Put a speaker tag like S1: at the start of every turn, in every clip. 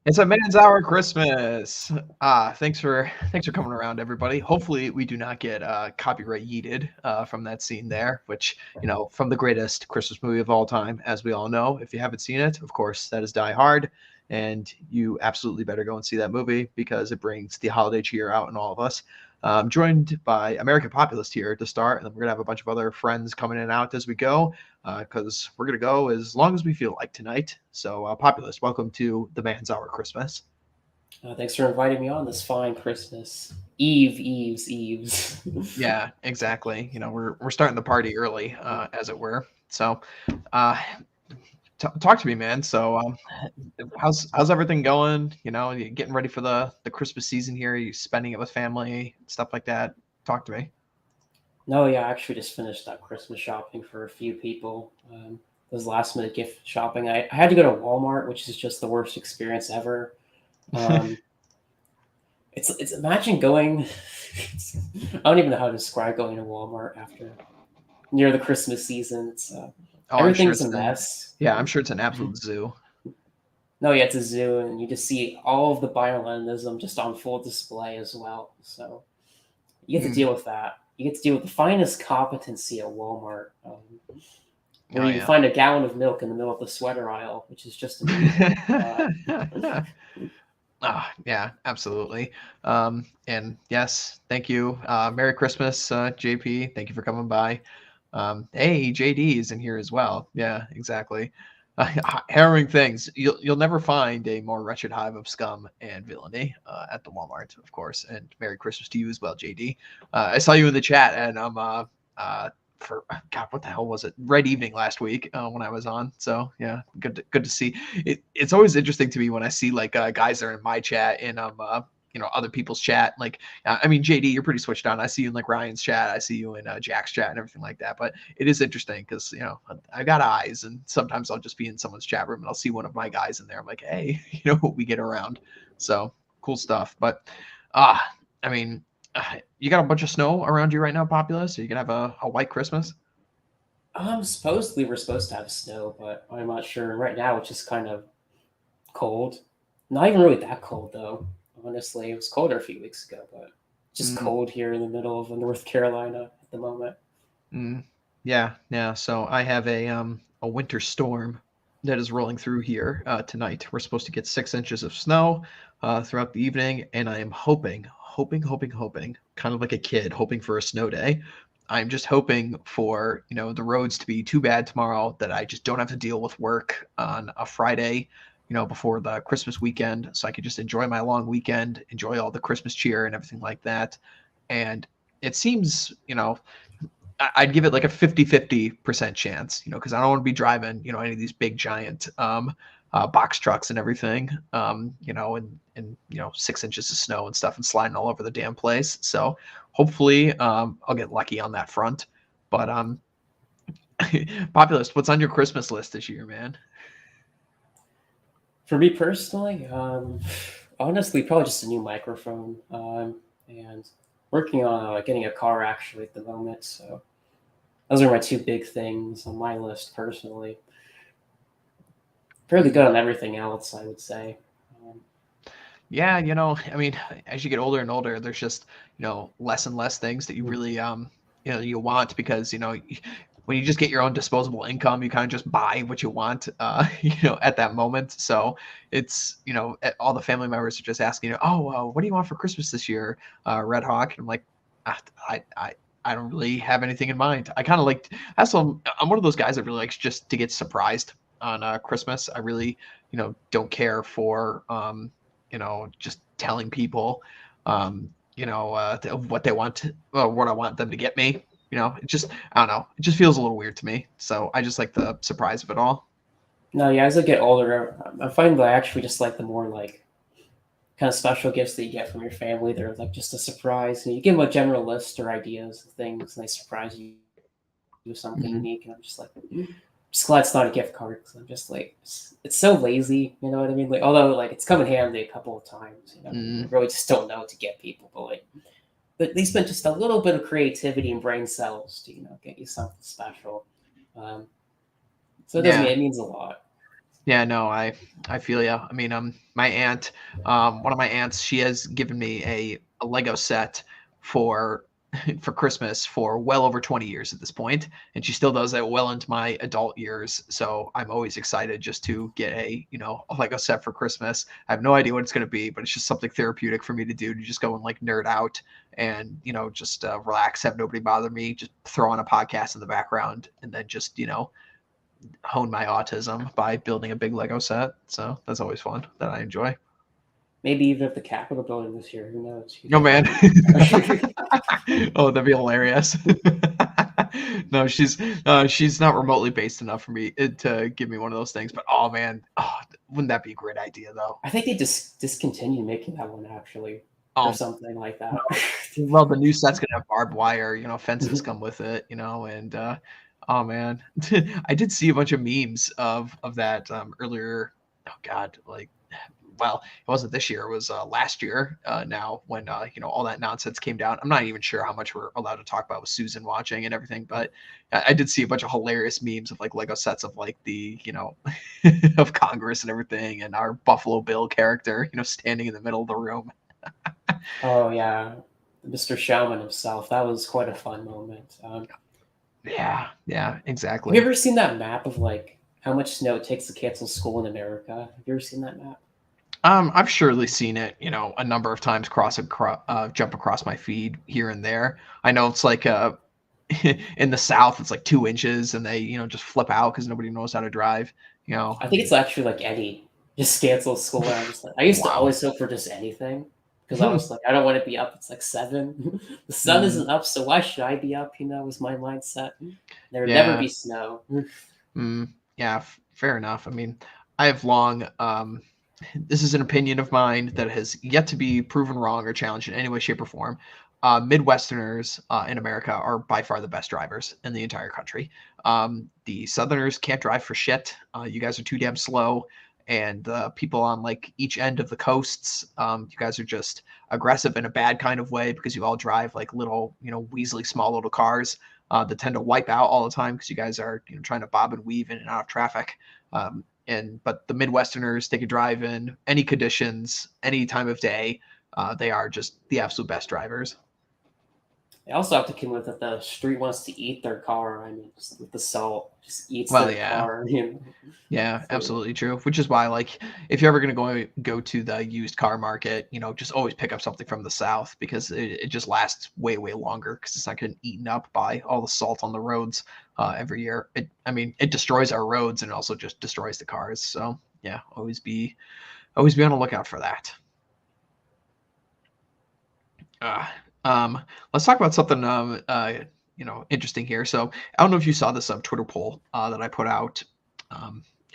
S1: It's a man's hour Christmas. Thanks for coming around, everybody. Hopefully, we do not get copyright yeeted from that scene there, which from the greatest Christmas movie of all time, as we all know. If you haven't seen it, of course, that is Die Hard, and you absolutely better go and see that movie because it brings the holiday cheer out in all of us. Joined by American Populist here to start, and then we're gonna have a bunch of other friends coming in and out as we go because we're going to go as long as we feel like tonight. So, Populist, welcome to the Man's Hour Christmas.
S2: Thanks for inviting me on this fine Christmas Eves.
S1: Yeah, exactly. We're starting the party early, as it were. So, uh, talk to me, man. So, how's everything going? You getting ready for the Christmas season here? Are you spending it with family, stuff like that? Talk to me.
S2: No, yeah, I actually just finished that Christmas shopping for a few people. It was last minute gift shopping. I had to go to Walmart, which is just the worst experience ever. Um, it's imagine going. I don't even know how to describe going to Walmart after near the Christmas season. It's
S1: Oh, I'm sure
S2: everything's
S1: it's
S2: a mess.
S1: yeah, I'm sure it's an absolute zoo.
S2: No, yeah, it's a zoo, and you just see all of the biolennism just on full display as well. So you get to deal with that. You get to deal with the finest competency at Walmart, where
S1: Oh
S2: you can
S1: yeah.
S2: find a gallon of milk in the middle of the sweater aisle, which is just amazing.
S1: Yeah, absolutely. And yes, thank you. Merry Christmas, JP. Thank you for coming by. Hey, JD is in here as well. Yeah, exactly. Harrowing things. You'll never find a more wretched hive of scum and villainy at the Walmart, of course. And Merry Christmas to you as well, JD. I saw you in the chat, and I'm for God, what the hell was it? Red Evening last week when I was on. So yeah, good to see. It's always interesting to me when I see like guys that are in my chat and other people's chat. Like I mean, JD, you're pretty switched on. I see you in like Ryan's chat. I see you in Jack's chat and everything like that. But it is interesting because I got eyes, and sometimes I'll just be in someone's chat room and I'll see one of my guys in there. I'm like, hey, we get around. So cool stuff. But I mean, you got a bunch of snow around you right now, Populous? Are you gonna have a white Christmas?
S2: Supposedly we're supposed to have snow, but I'm not sure. Right now it's just kind of cold. Not even really that cold though. Honestly, it was colder a few weeks ago, but just cold here in the middle of North Carolina at the moment.
S1: Yeah. So I have a winter storm that is rolling through here tonight. We're supposed to get 6 inches of snow throughout the evening, and I am hoping, kind of like a kid hoping for a snow day. I'm just hoping for the roads to be too bad tomorrow that I just don't have to deal with work on a Friday, before the Christmas weekend, so I could just enjoy my long weekend, enjoy all the Christmas cheer and everything like that. And it seems, I'd give it like a 50-50% chance, because I don't want to be driving, any of these big giant box trucks and everything, and 6 inches of snow and stuff and sliding all over the damn place. So hopefully I'll get lucky on that front. But Populist, what's on your Christmas list this year, man?
S2: For me personally, honestly, probably just a new microphone, and working on getting a car actually at the moment. So those are my two big things on my list personally. Fairly good on everything else, I would say.
S1: Yeah, I mean, as you get older and older, there's just, less and less things that you really, you want because, when you just get your own disposable income, you kind of just buy what you want, at that moment. So it's, all the family members are just asking, oh, what do you want for Christmas this year, Red Hawk? And I'm like, "Ah, I don't really have anything in mind. I kind of like, I'm one of those guys that really likes just to get surprised on Christmas. I really, don't care for, just telling people, what they want, what I want them to get me. It just, I don't know. It just feels a little weird to me. So I just like the surprise of it all.
S2: No, yeah, as I get older, I find that I actually just like the more like kind of special gifts that you get from your family. They're like just a surprise. And you give them a general list or ideas of things, and they surprise you with something
S1: Mhm.
S2: unique. And I'm just like, just glad it's not a gift card because I'm just like, it's so lazy. You know what I mean? Like, although like it's come in handy a couple of times. You know, I
S1: Mm.
S2: really just don't know what to get people, but like, but they spent just a little bit of creativity and brain cells to get you something special. Um, so it does mean
S1: Yeah.
S2: it means a lot.
S1: Yeah, no, I feel you. I mean, my aunt, one of my aunts, she has given me a Lego set for for Christmas for well over 20 years at this point, and she still does that well into my adult years. So I'm always excited just to get a Lego set for Christmas. I have no idea what it's going to be, but it's just something therapeutic for me to do, to just go and like nerd out and just relax, have nobody bother me, just throw on a podcast in the background, and then just hone my autism by building a big Lego set. So that's always fun that I enjoy.
S2: Maybe even at the Capitol building this year. Who knows? You
S1: Oh
S2: could
S1: man.
S2: have.
S1: Oh, that'd be hilarious. No, she's not remotely based enough for me to give me one of those things. But oh man, oh, wouldn't that be a great idea though?
S2: I think they just discontinued making that one actually, or
S1: Um,
S2: something like that.
S1: well, the new set's gonna have barbed wire. Fences come with it. And oh man, I did see a bunch of memes of that earlier. Oh god, like well, it wasn't this year; it was last year. Now, when all that nonsense came down, I'm not even sure how much we're allowed to talk about with Susan watching and everything, but I did see a bunch of hilarious memes of like Lego sets of like the of Congress and everything, and our Buffalo Bill character, standing in the middle of the room.
S2: Oh yeah, Mr. Showman himself. That was quite a fun moment.
S1: Yeah, yeah,
S2: Have you
S1: exactly.
S2: ever seen that map of like how much snow it takes to cancel school in America? Have you ever seen that map?
S1: I've surely seen it, a number of times jump across my feed here and there. I know it's like in the South, it's like 2 inches, and they just flip out because nobody knows how to drive.
S2: I
S1: I
S2: think it's
S1: mean,
S2: actually like any just cancel school, and I'm just like I used to
S1: wow.
S2: always hope for just anything because I was like I don't want to be up. It's like 7. The sun
S1: Mm,
S2: isn't up, so why should I be up? Was my mindset. There would never
S1: yeah,
S2: be snow.
S1: yeah, fair enough. I mean, I have long. This is an opinion of mine that has yet to be proven wrong or challenged in any way, shape, or form. Midwesterners in America are by far the best drivers in the entire country. The Southerners can't drive for shit. You guys are too damn slow. And people on like each end of the coasts, you guys are just aggressive in a bad kind of way because you all drive like little, weaselly small little cars that tend to wipe out all the time because you guys are trying to bob and weave in and out of traffic. But the Midwesterners, they could drive in any conditions, any time of day. They are just the absolute best drivers.
S2: They also have to come with that the street wants to eat their car. I mean, just with the salt, just eats
S1: Well,
S2: their
S1: yeah,
S2: car.
S1: yeah,
S2: So
S1: absolutely true. Which is why, like, if you're ever gonna go to the used car market, just always pick up something from the South because it just lasts way way longer because it's not getting eaten up by all the salt on the roads every year. I mean, it destroys our roads and it also just destroys the cars. So yeah, always be on the lookout for that. Uh, um, let's talk about something interesting here. So I don't know if you saw this Twitter poll that I put out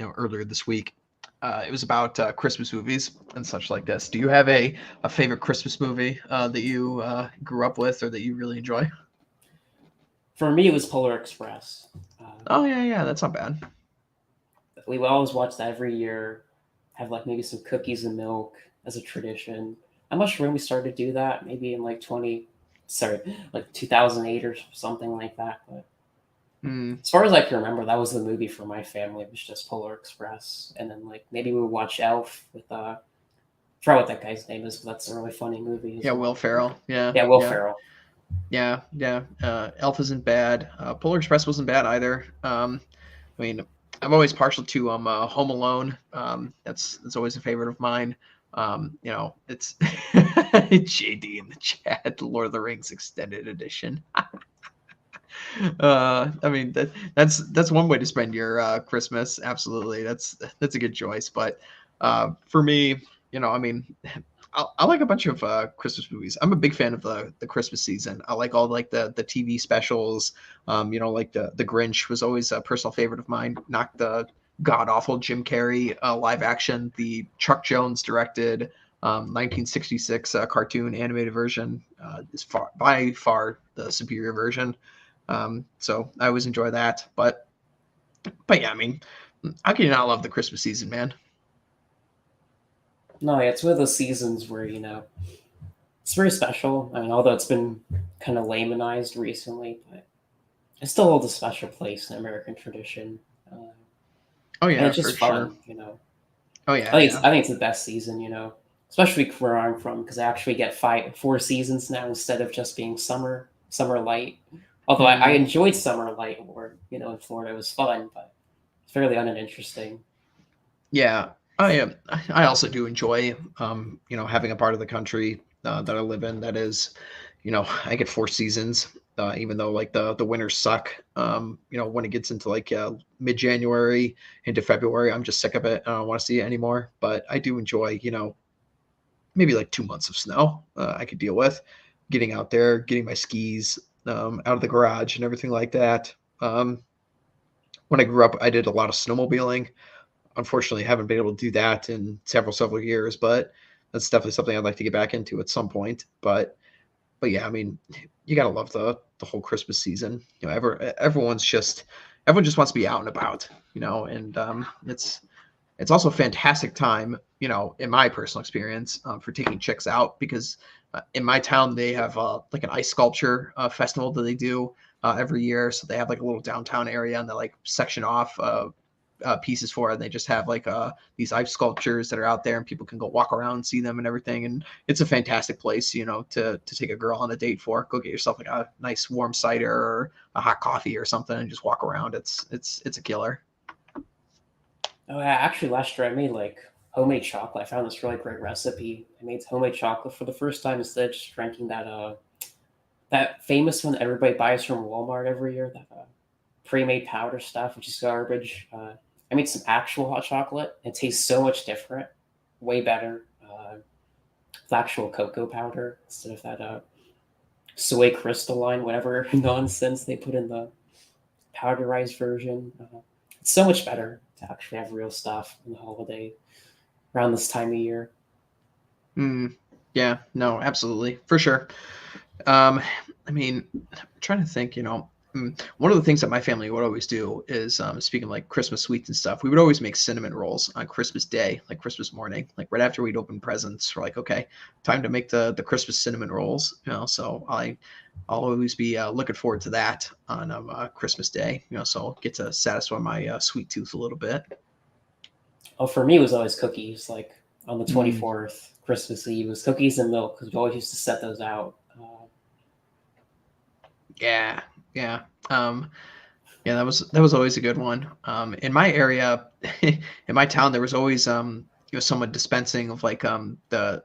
S1: earlier this week. It was about Christmas movies and such like this. Do you have a favorite Christmas movie that you grew up with or that you really enjoy?
S2: for me, it was Polar Express.
S1: Oh yeah, yeah, that's not bad.
S2: We would always watch that every year. Have like maybe some cookies and milk as a tradition. I'm not sure when we started to do that. Maybe in like 2008 or something like that. But
S1: Mm,
S2: as far as I can remember, that was the movie for my family. It was just Polar Express, and then like maybe we would watch Elf with I forgot what that guy's name is, but that's a really funny movie
S1: yeah,
S2: as
S1: Will
S2: well.
S1: Ferrell. Yeah,
S2: Yeah, Will
S1: yeah,
S2: Ferrell.
S1: yeah, yeah. Elf isn't bad. Polar Express wasn't bad either. I mean, I'm always partial to Home Alone. That's always a favorite of mine. It's JD in the chat, Lord of the Rings Extended Edition. I mean that's one way to spend your Christmas. Absolutely, that's a good choice. But for me, I mean, I like a bunch of Christmas movies. I'm a big fan of the Christmas season. I like all like the TV specials. Like the Grinch was always a personal favorite of mine. Not the god awful Jim Carrey live action. The Chuck Jones directed 1966 cartoon animated version is by far the superior version. So I always enjoy that. But yeah, I mean, how can you not love the Christmas season, man?
S2: No, yeah, it's one of those seasons where it's very special. I mean, although it's been kind of laymanized recently, but it still holds a special place in American tradition. Uh,
S1: Oh
S2: and
S1: yeah,
S2: it's
S1: for
S2: just
S1: sure.
S2: fun.
S1: Oh yeah, yeah.
S2: I think it's the best season. Especially where I'm from because I actually get 4 seasons now instead of just being summer light. Although I
S1: Mm,
S2: enjoyed summer light more, in Florida it was fun, but it's fairly uninteresting.
S1: yeah, I also do enjoy, having a part of the country that I live in that is, I get 4 seasons, even though like the winters suck. When it gets into like mid January into February, I'm just sick of it. I don't want to see it anymore. But I do enjoy, maybe like 2 months of snow. I could deal with getting out there, getting my skis out of the garage and everything like that. Um, when I grew up, I did a lot of snowmobiling. Unfortunately, I haven't been able to do that in several years, but that's definitely something I'd like to get back into at some point. But yeah, I mean, you gotta love the whole Christmas season. Everyone just wants to be out and about, and it's also a fantastic time, in my personal experience, for taking chicks out because in my town they have like an ice sculpture festival that they do every year. So they have like a little downtown area and they like section off pieces for it. And they just have like these ice sculptures that are out there and people can go walk around and see them and everything. And it's a fantastic place, to take a girl on a date for. Go get yourself like a nice warm cider or a hot coffee or something and just walk around. It's a killer.
S2: Oh, yeah, actually, last year I made like homemade chocolate. I found this really great recipe. I made homemade chocolate for the first time instead of just drinking that famous one that everybody buys from Walmart every year. That pre-made powder stuff, which is garbage. I made some actual hot chocolate. It tastes so much different, way better. With actual cocoa powder instead of that soy crystalline, whatever nonsense they put in the powderized version. It's so much better to actually have real stuff in the holiday around this time of year.
S1: Mm, yeah, no, absolutely, for sure. Um, I mean, I'm trying to think, one of the things that my family would always do is, speaking of like Christmas sweets and stuff, we would always make cinnamon rolls on Christmas Day, like Christmas morning, like right after we'd open presents. We're like, okay, time to make the Christmas cinnamon rolls, So I'll always be looking forward to that on Christmas Day, So I'll get to satisfy my sweet tooth a little bit.
S2: Oh, for me, it was always cookies. Like on the
S1: Mm,
S2: 24th, Christmas Eve, was cookies and milk because we always used to set those out.
S1: yeah, yeah. Um, Yeah, that was always a good one. In my area, in my town, there was always someone dispensing of like the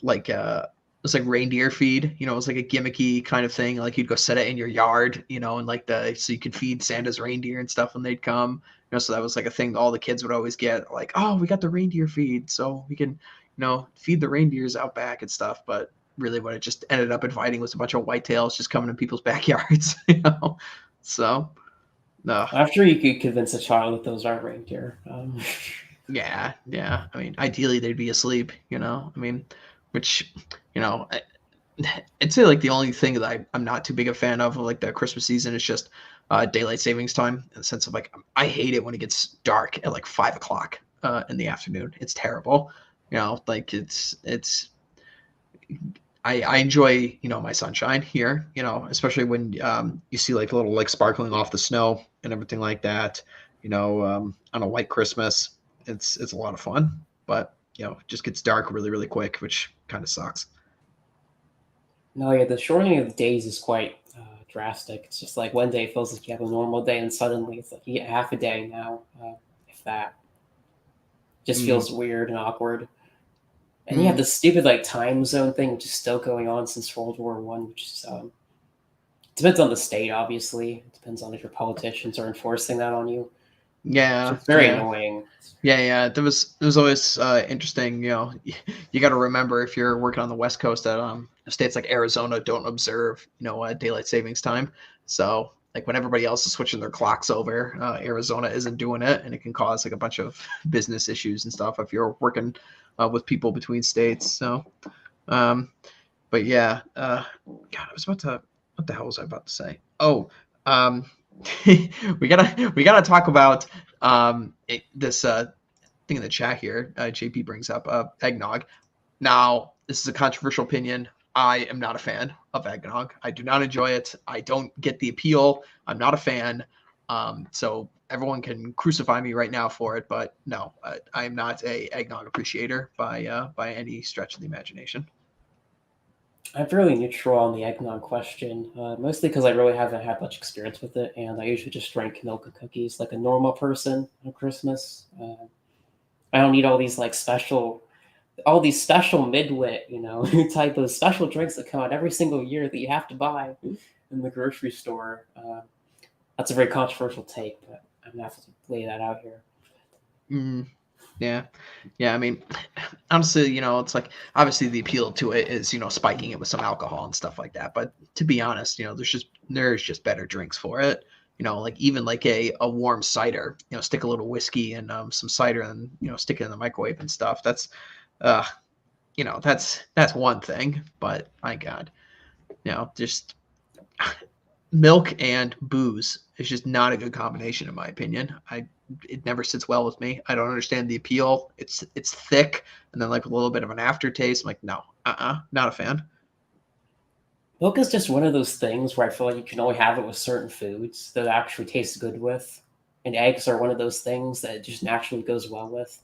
S1: like it was like reindeer feed. It was like a gimmicky kind of thing. Like you'd go set it in your yard, and like the so you could feed Santa's reindeer and stuff when they'd come. So that was like a thing all the kids would always get. Like, oh, we got the reindeer feed, so we can feed the reindeers out back and stuff. But really, what it just ended up inviting was a bunch of whitetails just coming in people's backyards. So. No,
S2: I'm sure you could convince a child that those are reindeer.
S1: yeah, yeah. I mean, ideally they'd be asleep, I mean, which, you know, I, I'd say like the only thing that I'm not too big a fan of like the Christmas season is just daylight savings time in the sense of like I hate it when it gets dark at like 5 o'clock in the afternoon. It's terrible, like it's I enjoy my sunshine here, especially when you see like little like sparkling off the snow and everything like that, on a white Christmas. It's a lot of fun, but it just gets dark really really quick, which kind of sucks.
S2: No, yeah, the shortening of the days is quite drastic. It's just like one day feels like you have a normal day, and suddenly it's like you get half a day now, if that. Just
S1: Mm,
S2: feels weird and awkward. And you have
S1: mm.
S2: this stupid like time zone thing, which is still going on since World War I, which is depends on the state, obviously. It depends on if your politicians are enforcing that on you. Which
S1: Yeah,
S2: is very
S1: yeah.
S2: annoying.
S1: Yeah, yeah. There was always interesting. You got to remember if you're working on the West Coast that states like Arizona don't observe daylight savings time. So like when everybody else is switching their clocks over, Arizona isn't doing it, and it can cause like a bunch of business issues and stuff if you're working with people between states. So, um, but yeah, God, I was about to. What the hell was I about to say? Oh, um, we gotta talk about this thing in the chat here. JP brings up eggnog. Now, this is a controversial opinion. I am not a fan of eggnog. I do not enjoy it. I don't get the appeal. I'm not a fan. So everyone can crucify me right now for it, but no, I am not a eggnog appreciator by any stretch of the imagination.
S2: I'm fairly neutral on the eggnog question, mostly because I really haven't had much experience with it, and I usually just drink milk and cookies like a normal person on Christmas. I don't need all these special midwit, type of special drinks that come out every single year that you have to buy in the grocery store. That's a very controversial take, but I'm gonna have to lay that out here.
S1: Mm, yeah, yeah. I mean, honestly, it's like obviously the appeal to it is spiking it with some alcohol and stuff like that. But to be honest, there's just better drinks for it. Like even like a warm cider. Stick a little whiskey and some cider and stick it in the microwave and stuff. Uh, that's one thing. But my God, just milk and booze is just not a good combination in my opinion. It never sits well with me. I don't understand the appeal. It's thick and then like a little bit of an aftertaste. I'm like, no, not a fan.
S2: Milk is just one of those things where I feel like you can only have it with certain foods that it actually tastes good with. And eggs are one of those things that it just naturally goes well with.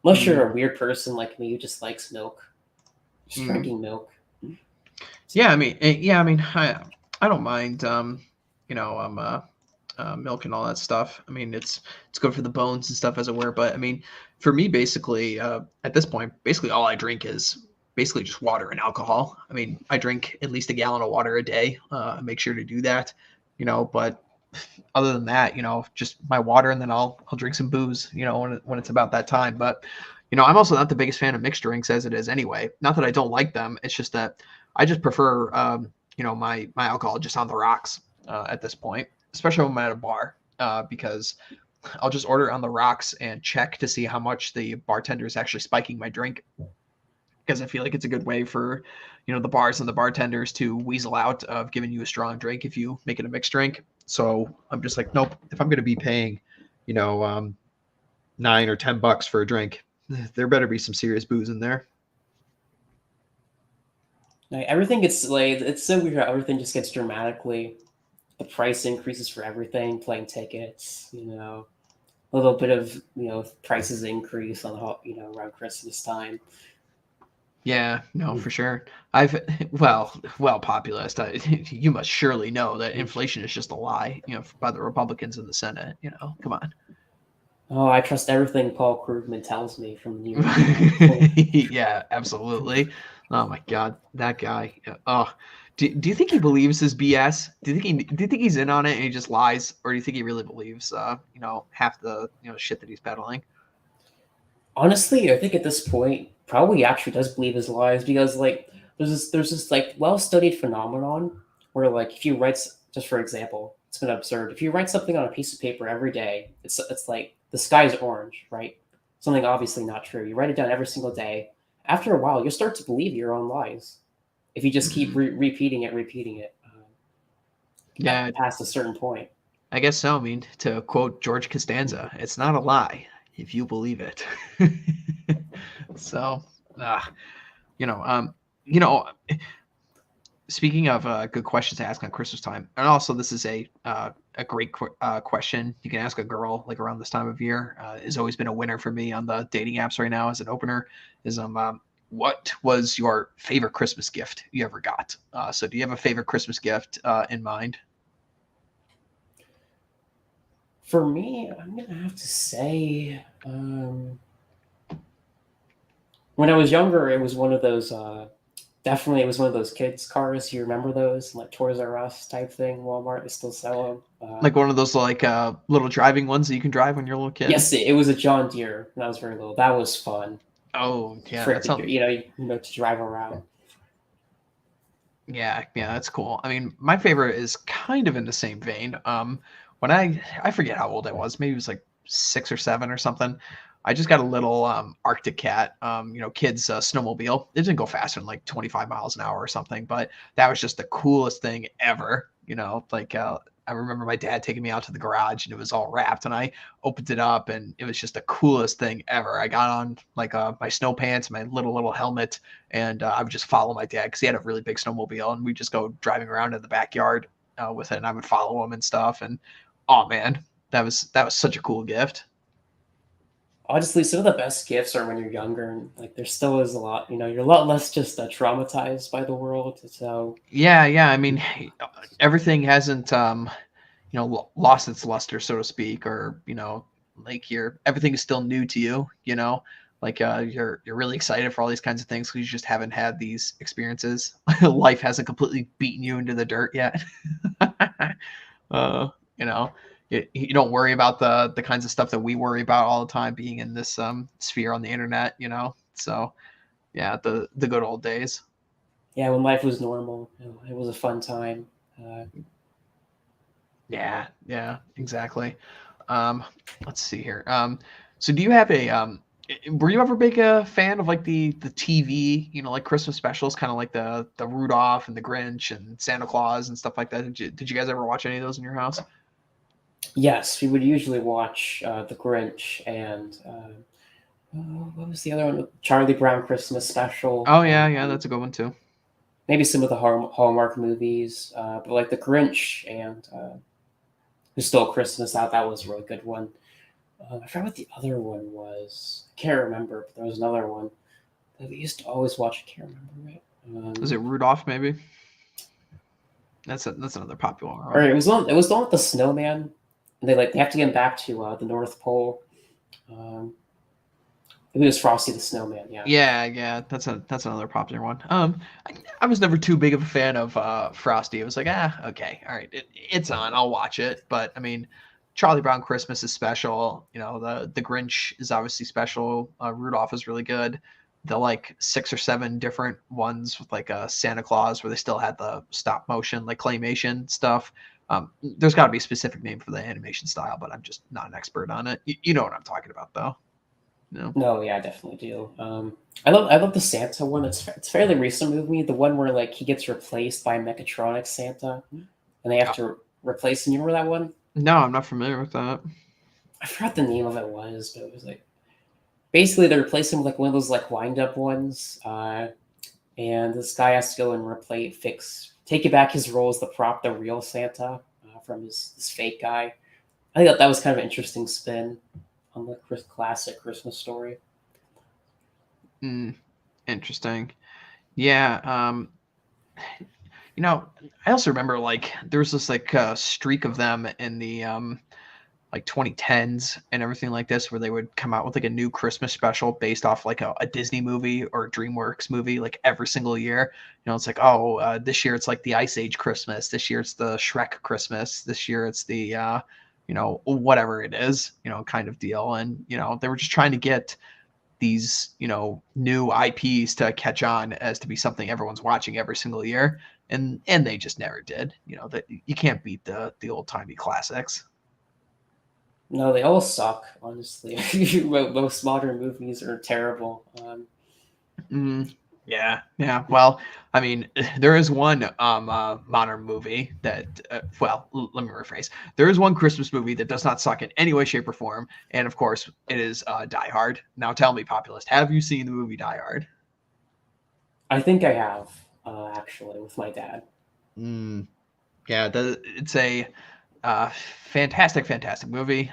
S2: Unless
S1: Mm,
S2: you're a weird person like me who just likes milk, just
S1: mm.
S2: drinking milk.
S1: Yeah, I mean, yeah, I mean, I don't mind, milk and all that stuff. I mean, it's good for the bones and stuff, as it were. But I mean, for me, basically, at this point, basically all I drink is basically just water and alcohol. I mean, I drink at least a gallon of water a day. I make sure to do that, But other than that, just my water, and then I'll drink some booze, when it's about that time. But I'm also not the biggest fan of mixed drinks as it is anyway. Not that I don't like them. It's just that I just prefer, my alcohol just on the rocks at this point, especially when I'm at a bar, because I'll just order on the rocks and check to see how much the bartender is actually spiking my drink. Because I feel like it's a good way for, the bars and the bartenders to weasel out of giving you a strong drink if you make it a mixed drink. So I'm just like, nope. If I'm going to be paying, you know, um, $9 or $10 for a drink, there better be some serious booze in there.
S2: Like, everything gets like it's so weird how everything just gets dramatically. The price increases for everything, plane tickets, a little bit of prices increase on around Christmas time.
S1: Yeah, no, for sure. I've well, populist. You must surely know that inflation is just a lie, by the Republicans in the Senate. Come on.
S2: Oh, I trust everything Paul Krugman tells me from the New York Times.
S1: Yeah, absolutely. Oh my God, that guy. Oh, do you think he believes his BS? Do you think he's in on it and he just lies, or do you think he really believes half the shit that he's peddling?
S2: Honestly, I think at this point, probably actually does believe his lies because like there's this like well studied phenomenon where like if you just for example, it's been observed if you write something on a piece of paper every day, it's like the sky is orange, right? Something obviously not true. You write it down every single day. After a while, you'll start to believe your own lies if you just keep repeating it
S1: Yeah,
S2: past a certain point.
S1: I guess so. I mean, to quote George Costanza, it's not a lie if you believe it. So, uh, you know, um, you know, speaking of good questions to ask on Christmas time, and also this is a great question you can ask a girl like around this time of year. Has always been a winner for me on the dating apps right now as an opener. Is what was your favorite Christmas gift you ever got? So, do you have a favorite Christmas gift in mind?
S2: For me, I'm gonna have to say, when I was younger, it was one of those. Definitely, it was one of those kids' cars. You remember those, like Toys R Us type thing? Walmart, they still sell them.
S1: Like one of those like little driving ones that you can drive when you're a little kid.
S2: Yes, it was a John Deere. When I was very little. That was fun
S1: Oh yeah,
S2: for it
S1: that
S2: to
S1: sounds
S2: to drive around.
S1: Yeah, yeah, that's cool. I mean, my favorite is kind of in the same vein. When I forget how old I was, maybe it was like 6 or 7 or something. I just got a little Arctic Cat, kids snowmobile. It didn't go faster than like 25 miles an hour or something, but that was just the coolest thing ever. Like I remember my dad taking me out to the garage and it was all wrapped, and I opened it up and it was just the coolest thing ever. I got on like my snow pants, my little helmet, and I would just follow my dad because he had a really big snowmobile, and we'd just go driving around in the backyard with it, and I would follow him and stuff. And oh man, that was such a cool gift.
S2: Honestly, some of the best gifts are when you're younger, and like there still is a lot. You're a lot less just traumatized by the world. So
S1: Yeah, yeah. I mean, everything hasn't lost its luster, so to speak, or like everything is still new to you. Like you're really excited for all these kinds of things because you just haven't had these experiences. Life hasn't completely beaten you into the dirt yet. uh, you know, you don't worry about the kinds of stuff that we worry about all the time, being in this sphere on the internet. So yeah, the good old days.
S2: yeah, when life was normal, it was a fun time. Uh,
S1: Yeah, yeah, exactly. Um, let's see here. So do you have a were you ever big a fan of like the TV, like Christmas specials, kind of like the Rudolph and the Grinch and Santa Claus and stuff like that? Did you guys ever watch any of those in your house?
S2: yes, we would usually watch The Grinch and what was the other one? Charlie Brown Christmas Special.
S1: Oh yeah, yeah, that's a good one too.
S2: Maybe some of the Hallmark movies, but like The Grinch and Who Stole Christmas Out. That was a really good one. I forgot what the other one was. I can't remember, but there was another one that we used to always watch. I can't remember it.
S1: Was it Rudolph maybe? That's another popular
S2: Or
S1: one.
S2: it was one. It was the one with the snowman. And they have to get him back to the North Pole. Um, it was Frosty the Snowman. Yeah.
S1: Yeah, yeah, that's another popular one. I was never too big of a fan of Frosty. It was like, okay, all right, it's on, I'll watch it. But I mean, Charlie Brown Christmas is special. The Grinch is obviously special. Rudolph is really good. The like 6 or 7 different ones with like Santa Claus, where they still had the stop motion, like claymation stuff. There's got to be a specific name for the animation style, but I'm just not an expert on it. You know what I'm talking about, though. No.
S2: No, yeah, I definitely do. I love the Santa one. It's fairly recent movie. The one where like he gets replaced by Mechatronic Santa, and they have to replace him. You remember that one?
S1: No, I'm not familiar with that.
S2: I forgot the name of it was, but it was like basically they replace him with like one of those like wind up ones. And this guy has to go and take it back his role as the real Santa from his fake guy. I think that was kind of an interesting spin on the classic Christmas story.
S1: Mm, interesting. Yeah. You know, I also remember like there was this like streak of them in the like 2010s and everything like this, where they would come out with like a new Christmas special based off like a Disney movie or a DreamWorks movie, like every single year. It's like, oh, this year it's like the Ice Age Christmas. This year it's the Shrek Christmas. This year it's the whatever it is, kind of deal. And they were just trying to get these new IPs to catch on as to be something everyone's watching every single year, and they just never did. That you can't beat the old timey classics.
S2: No, they all suck. Honestly, most modern movies are terrible.
S1: Mm, yeah, yeah. Well, I mean, there is one modern movie that let me rephrase. There is one Christmas movie that does not suck in any way, shape, or form, and of course, it is Die Hard. Now, tell me, populist, have you seen the movie Die Hard?
S2: I think I have actually with my dad.
S1: Mm, yeah, it's a fantastic, fantastic movie.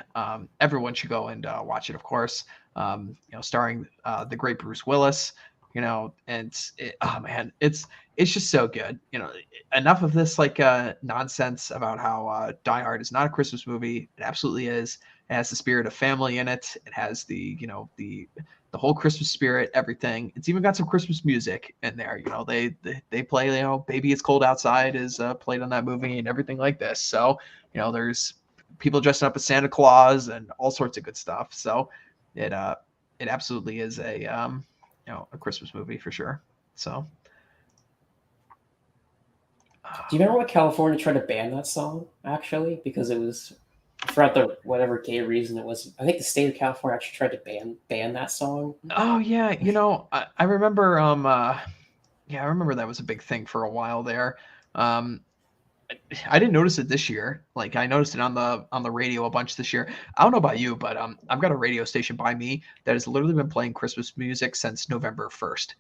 S1: Everyone should go and watch it, of course. Starring the great Bruce Willis. And oh man, it's just so good. Enough of this like nonsense about how Die Hard is not a Christmas movie. It absolutely is. It has the spirit of family in it. It has the whole Christmas spirit, everything. It's even got some Christmas music in there. They play, Baby It's Cold Outside is played on that movie and everything like this. So, there's people dressing up as Santa Claus and all sorts of good stuff. So it it absolutely is a Christmas movie for sure. So
S2: Do you remember what California tried to ban that song actually because it was I forgot the whatever gay reason it was. I think the state of California actually tried to ban that song.
S1: Oh yeah, I remember yeah, I remember that was a big thing for a while there. Um I didn't notice it this year. Like I noticed it on the radio a bunch this year. I don't know about you, but I've got a radio station by me that has literally been playing Christmas music since November 1st.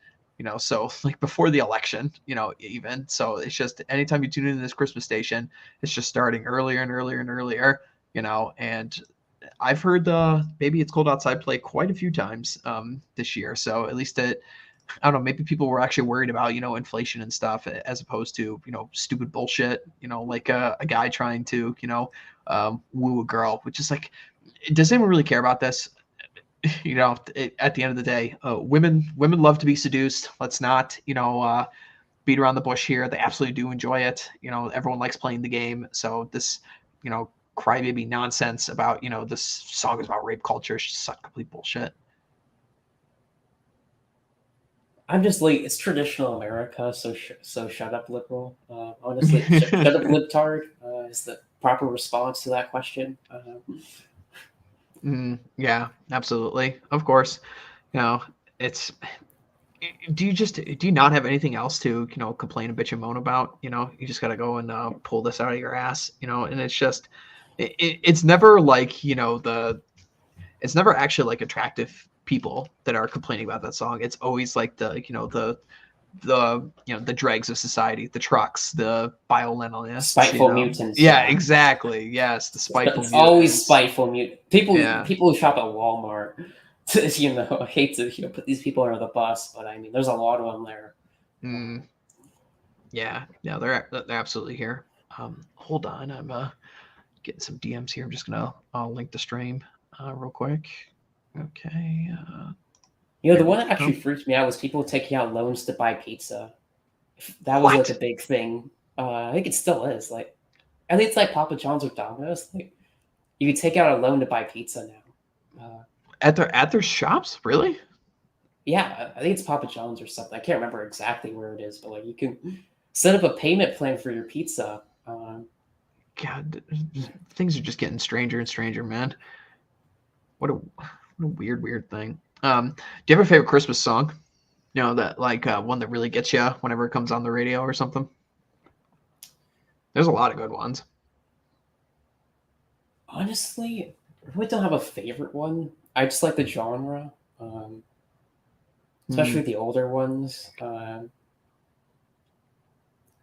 S1: So like before the election, even. So it's just anytime you tune into this Christmas station, it's just starting earlier and earlier and earlier, and I've heard the Maybe It's Cold Outside play quite a few times this year. So at least I don't know, maybe people were actually worried about, inflation and stuff as opposed to, stupid bullshit, like a guy trying to, woo a girl, which is like, does anyone really care about this? At the end of the day, women love to be seduced. Let's not, beat around the bush here. They absolutely do enjoy it. Everyone likes playing the game. So this, crybaby nonsense about, this song is about rape culture is just complete bullshit.
S2: I'm just like it's traditional America, so so shut up, liberal. Honestly, shut up, libtard is the proper response to that question.
S1: Yeah, absolutely. Of course, you know, it's do you not have anything else to, complain, bitch, and moan about? You just got to go and pull this out of your ass, and it's just, it's never like, it's never actually like attractive people that are complaining about that song. It's always like the dregs of society, the trucks, the violinists,
S2: Spiteful mutants,
S1: Yeah,
S2: yeah.
S1: exactly. Yes, the spiteful
S2: It's always
S1: mutants.
S2: spiteful mute people.
S1: Yeah.
S2: People who shop at Walmart, I hate to put these people under the bus, but I mean, there's a lot of them there.
S1: Mm, yeah. Yeah, they're absolutely here. Hold on, I'm getting some DMs here. I'm just gonna link the stream real quick. Okay.
S2: The
S1: There
S2: one
S1: we
S2: that actually
S1: go.
S2: freaked me out was people taking out loans to buy pizza. That was like a
S1: What?
S2: big thing. I think it still is. Like, I think it's like Papa John's or Domino's. Like, you can take out a loan to buy pizza now.
S1: At their shops? Really?
S2: Yeah, I think it's Papa John's or something. I can't remember exactly where it is, but like you can set up a payment plan for your pizza.
S1: God, things are just getting stranger and stranger, man. What a weird thing. Do you have a favorite Christmas song? That like one that really gets you whenever it comes on the radio or something. There's a lot of good ones.
S2: Honestly, I really don't have a favorite one. I just like the genre, especially
S1: Mm,
S2: the older ones.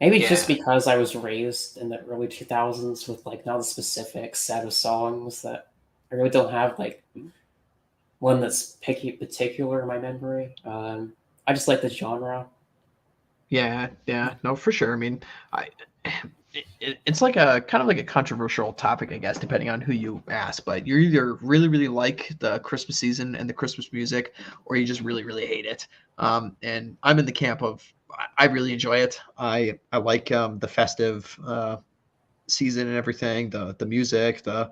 S2: Maybe it's just
S1: yeah,
S2: because I was raised in the early 2000s with like not a specific set of songs that I really don't have like one that's picky particular in my memory. I just like the genre.
S1: yeah. No, for sure. I mean, I it's like a kind of like a controversial topic, I guess, depending on who you ask. But you either really like the Christmas season and the Christmas music, or you just really hate it. And I'm in the camp of I really enjoy it. I like the festive season and everything, the music, the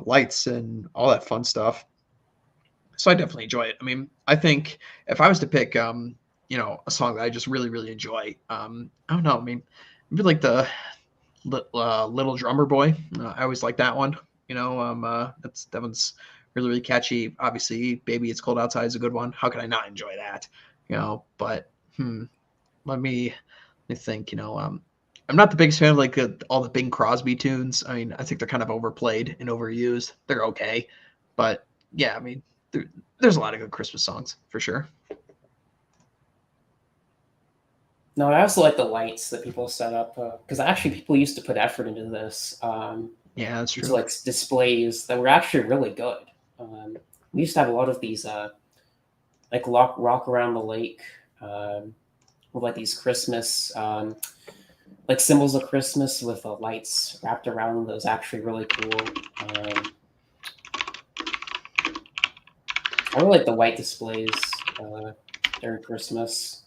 S1: lights and all that fun stuff. So I definitely enjoy it. I mean, I think if I was to pick, a song that I just really enjoy, I don't know. I mean, maybe like the Little Drummer Boy. I always like that one. That one's really catchy. Obviously, Baby It's Cold Outside is a good one. How could I not enjoy that? But let me think. I'm not the biggest fan of like all the Bing Crosby tunes. I mean, I think they're kind of overplayed and overused. They're okay, but yeah, I mean, there, there's a lot of good Christmas songs for sure.
S2: No, I also like the lights that people set up because actually people used to put effort into this,
S1: Yeah, that's
S2: into
S1: true.
S2: like displays that were actually really good. Um, we used to have a lot of these like rock around the lake with like these Christmas like symbols of Christmas with lights wrapped around them. That was actually really cool. I really like the white displays during Christmas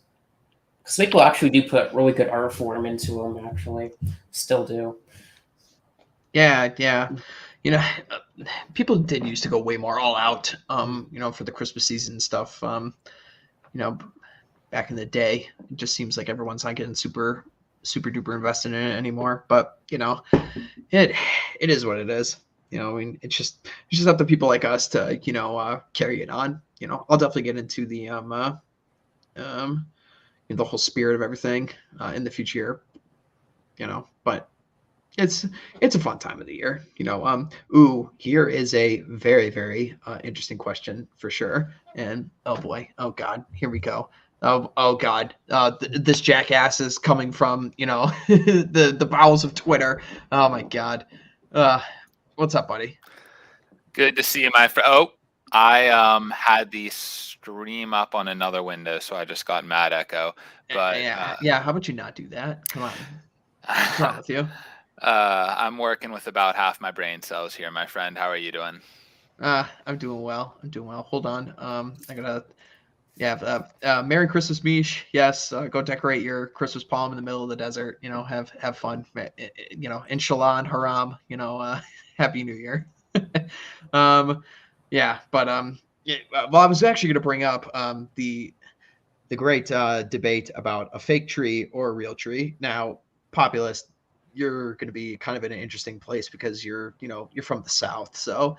S2: because people actually do put really good art form into them. Actually, still do.
S1: Yeah. You know, people did used to go way more all out, for the Christmas season stuff. You know, back in the day, it just seems like everyone's not getting super. super duper invested in it anymore. But it it is what it is. I mean, it's just up to people like us to carry it on. I'll definitely get into um the whole spirit of everything in the future. But it's it's a fun time of the year. Ooh, here is a very very interesting question for sure. And oh boy, oh god, here we go. Oh god, this jackass is coming from the bowels of Twitter. Oh my god. Uh, what's up, buddy?
S3: Good to see you, my friend. Oh, I had the stream up on another window, so I just got mad echo. But
S1: Yeah. How about you not do that? Come on. What's wrong with you?
S3: I'm working with about half my brain cells here, my friend. How are you doing?
S1: I'm doing well. I'm doing well. Hold on. I gotta. Yeah. Merry Christmas, Mish. Yes. Go decorate your Christmas palm in the middle of the desert. Have fun. Inshallah and haram. Happy New Year. um, yeah. But yeah. Well, I was actually going to bring up the great debate about a fake tree or a real tree. Now, populist, you're going to be kind of in an interesting place because you're from the South, so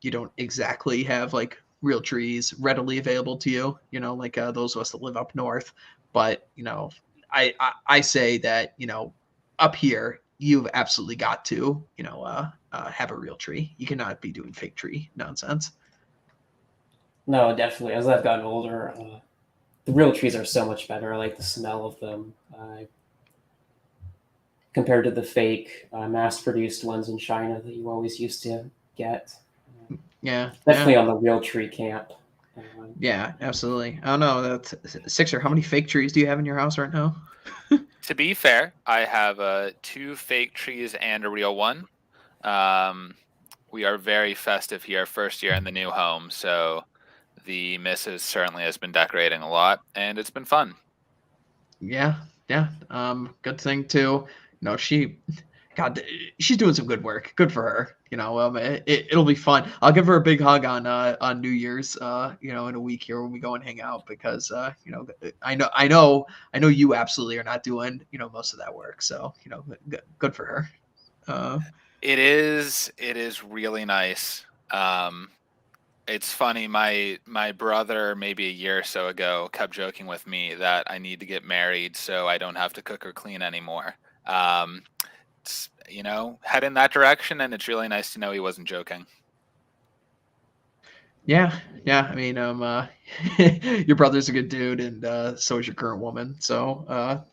S1: you don't exactly have like real trees readily available to you. Like those of us that live up north. But I say that up here you've absolutely got to have a real tree. You cannot be doing fake tree nonsense.
S2: No, definitely. As I've gotten older, the real trees are so much better. I like the smell of them compared to the fake, mass-produced ones in China that you always used to get.
S1: Yeah,
S2: Definitely
S1: yeah.
S2: on the real tree camp.
S1: Yeah, absolutely. I don't know. That's Sixer. How many fake trees do you have in your house right now?
S3: To be fair, I have two fake trees and a real one. We are very festive here, first year in the new home, so the missus certainly has been decorating a lot, and it's been fun.
S1: Yeah, yeah. Good thing too. She, God, she's doing some good work. Good for her. It'll be fun. I'll give her a big hug on New Year's. In a week here when we go and hang out because I know you absolutely are not doing most of that work. So good for her. Uh,
S3: It is really nice. It's funny. My brother, maybe a year or so ago, kept joking with me that I need to get married so I don't have to cook or clean anymore. It's, head in that direction, and it's really nice to know he wasn't joking.
S1: Yeah, yeah. I mean, your brother's a good dude, and so is your current woman. So,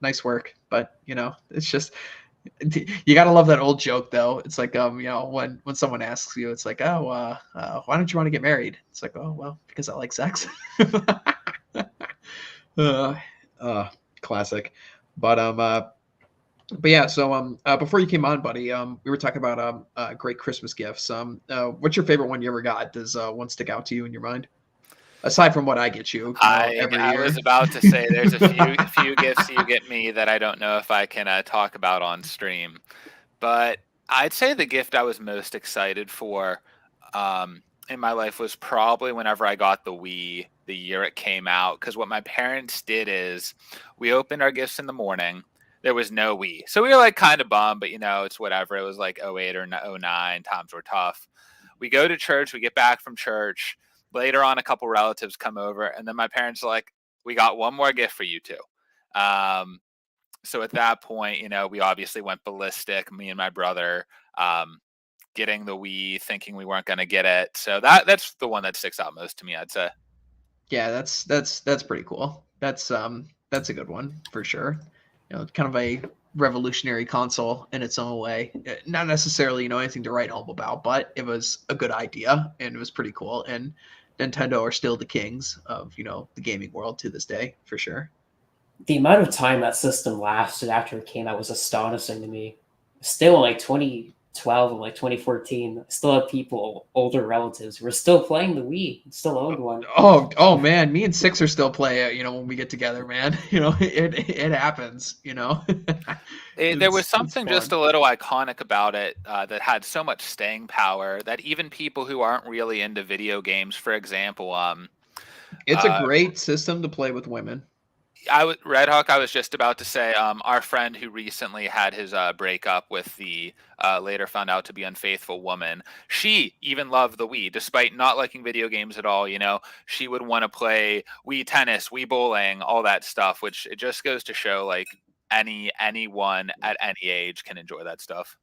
S1: nice work. But it's just you gotta love that old joke, though. It's like, when someone asks you, it's like, oh, why don't you want to get married? It's like, oh, well, because I like sex. uh, uh, Classic. But but yeah. So before you came on, buddy, we were talking about great Christmas gifts. What's your favorite one you ever got? Does one stick out to you in your mind? Aside from what I get you,
S3: I
S1: every
S3: I was
S1: year.
S3: about to say there's a few gifts you get me that I don't know if I can talk about on stream, but I'd say the gift I was most excited for in my life was probably whenever I got the Wii the year it came out. Because what my parents did is we opened our gifts in the morning. There was no Wii, so we were like kind of bummed, but it's whatever. It was like '08 or '09. Times were tough. We go to church. We get back from church. Later on, a couple relatives come over, and then my parents are like, "We got one more gift for you two." Um, so at that point, we obviously went ballistic. Me and my brother, getting the Wii, thinking we weren't going to get it. So that's the one that sticks out most to me, I'd say.
S1: Yeah, that's pretty cool. That's a good one for sure. Kind of a revolutionary console in its own way. Not necessarily anything to write home about, but it was a good idea and it was pretty cool. And Nintendo are still the kings of the gaming world to this day for sure.
S2: The amount of time that system lasted after it came out was astonishing to me. Still, in like 2012 and like 2014, I still have people, older relatives, who are still playing the Wii and still owned one.
S1: Oh man, me and Sixer still play it. When we get together, man. It happens.
S3: There was
S1: It's
S3: something just
S1: fun.
S3: a little iconic about it that had so much staying power that even people who aren't really into video games, for example,
S1: It's a great system to play with women.
S3: Red Hawk. I was just about to say, our friend who recently had his breakup with the later found out to be unfaithful woman. She even loved the Wii, despite not liking video games at all. She would want to play Wii tennis, Wii bowling, all that stuff. Which it just goes to show, like anyone at any age can enjoy that stuff.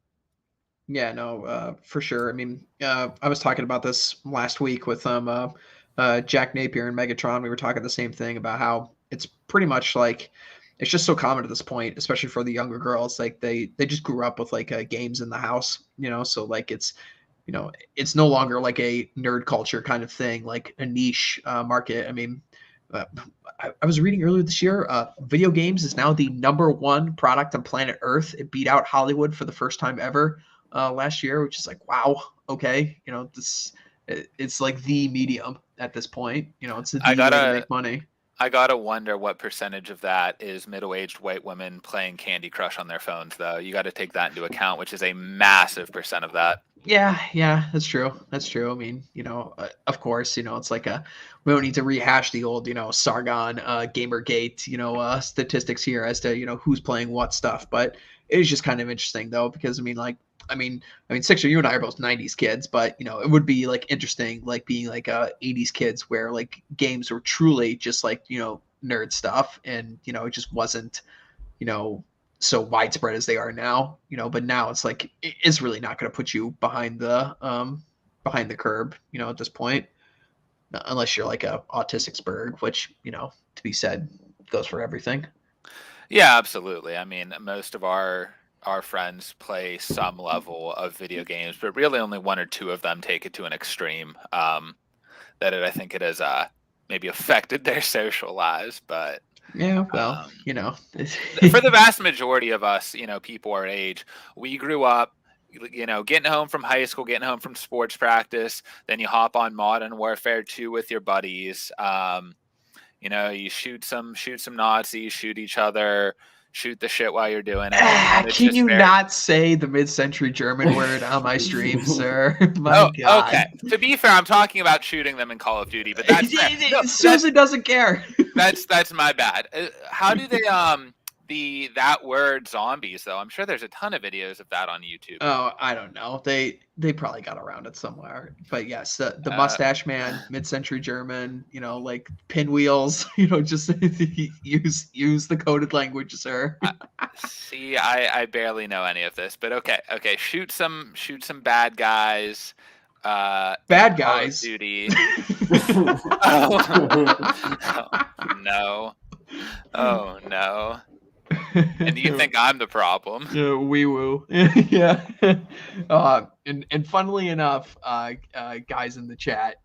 S1: Yeah, no, for sure. I mean, I was talking about this last week with Jack Napier and Megatron. We were talking the same thing about how it's pretty much like it's just so common at this point, especially for the younger girls. Like they just grew up with like games in the house, so like it's no longer like a nerd culture kind of thing, like a niche market. I mean, uh, I was reading earlier this year, video games is now the number one product on planet Earth. It beat out Hollywood for the first time ever last year, which is like, wow, okay, it's like the medium at this point. It's
S3: I
S1: the way to
S3: gotta
S1: make money.
S3: I gotta wonder what percentage of that is middle-aged white women playing Candy Crush on their phones, though. You got to take that into account, which is a massive percent of that.
S1: Yeah, that's true. That's true. I mean, of course, it's like we don't need to rehash the old, Sargon, Gamergate, statistics here as to, who's playing what stuff. But it is just kind of interesting though, because I mean, Sixer, you and I are both '90s kids, but it would be like interesting, like being like '80s kids, where like games were truly just like nerd stuff, and it just wasn't you know, so widespread as they are now, but now it's like it's really not going to put you behind the curb, at this point, unless you're like a autistic Spurg, which, to be said, goes for everything.
S3: Yeah, absolutely. I mean, most of our friends play some level of video games, but really only one or two of them take it to an extreme. I think it has maybe affected their social lives, but
S1: Yeah, well,
S3: um, for the
S1: yeah,
S3: vast majority of us, people our age, we grew up, getting home from high school, getting home from sports practice, then you hop on Modern Warfare 2 with your buddies. You shoot some Nazis, shoot each other, shoot the shit while you're doing it, and it's
S1: can
S3: just
S1: you
S3: very.
S1: not say the mid-century German word on my stream, sir? My
S3: Oh,
S1: God.
S3: okay. To be fair, I'm talking about shooting them in Call of Duty, but that's fair. No,
S1: Susan doesn't care.
S3: that's my bad. How do they that word zombies though? I'm sure there's a ton of videos of that on YouTube.
S1: Oh, I don't know. They probably got around it somewhere. But yes, the
S3: Uh,
S1: mustache man, mid-century German, like pinwheels, just use the coded language, sir.
S3: See, I barely know any of this, but okay. Shoot some bad guys. In
S1: Bad
S3: Call of
S1: guys.
S3: Duty. Oh, no. Oh no. And you think I'm the problem?
S1: Yeah, wee woo. Yeah. And funnily enough, guys in the chat,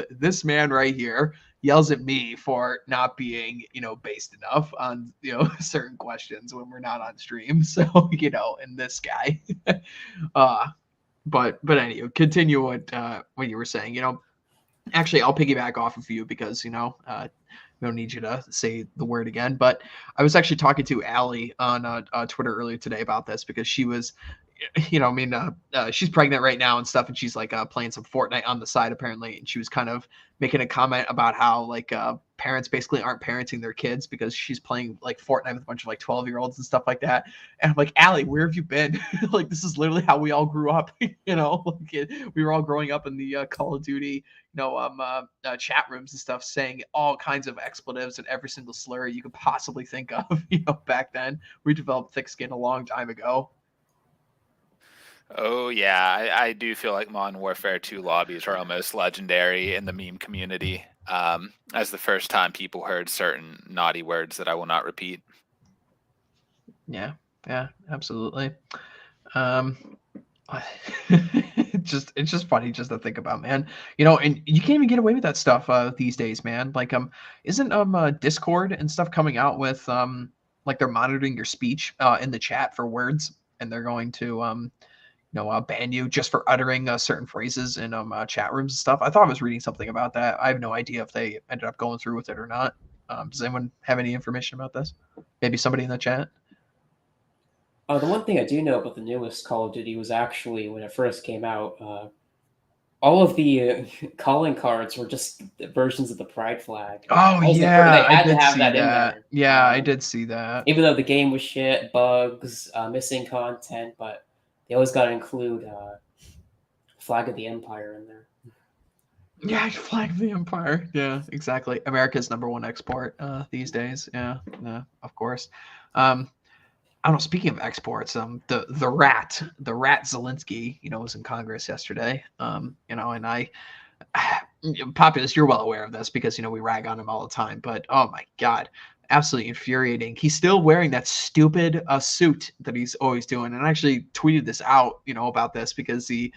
S1: this man right here yells at me for not being, based enough on, certain questions when we're not on stream. So, and this guy. uh, but anyway, continue what you were saying. Actually, I'll piggyback off of you because we don't need you to say the word again. But I was actually talking to Allie on Twitter earlier today about this because she was, she's pregnant right now and stuff, and she's like playing some Fortnite on the side apparently, and she was kind of making a comment about how like parents basically aren't parenting their kids because she's playing like Fortnite with a bunch of like 12-year-olds and stuff like that. And I'm like, Allie, where have you been? Like, this is literally how we all grew up. We were all growing up in the Call of Duty chat rooms and stuff, saying all kinds of expletives and every single slur you could possibly think of. Back then we developed thick skin a long time ago.
S3: Oh yeah, I do feel like Modern Warfare 2 lobbies are almost legendary in the meme community. As the first time people heard certain naughty words that I will not repeat.
S1: Yeah, absolutely. It's just funny just to think about, man. And you can't even get away with that stuff these days, man. Like isn't Discord and stuff coming out with like they're monitoring your speech in the chat for words, and they're going to ban you just for uttering certain phrases in chat rooms and stuff. I thought I was reading something about that. I have no idea if they ended up going through with it or not. Does anyone have any information about this? Maybe somebody in the chat.
S2: The one thing I do know about the newest Call of Duty was actually when it first came out, all of the calling cards were just versions of the pride flag.
S1: Oh
S2: That was the first,
S1: yeah,
S2: they
S1: I
S2: had to
S1: did
S2: have
S1: see
S2: that in
S1: that.
S2: there.
S1: Yeah, I did see that.
S2: Even though the game was shit, bugs, missing content, but they always got to include Flag of the Empire in there.
S1: Yeah, Flag of the Empire. Yeah, exactly. America's number one export these days. Yeah, yeah, of course. Um, I don't know. Speaking of exports, the rat Zelensky, was in Congress yesterday. And Populous, you're well aware of this because we rag on him all the time. But oh my god, absolutely infuriating. He's still wearing that stupid suit that he's always doing. And I actually tweeted this out, about this because he,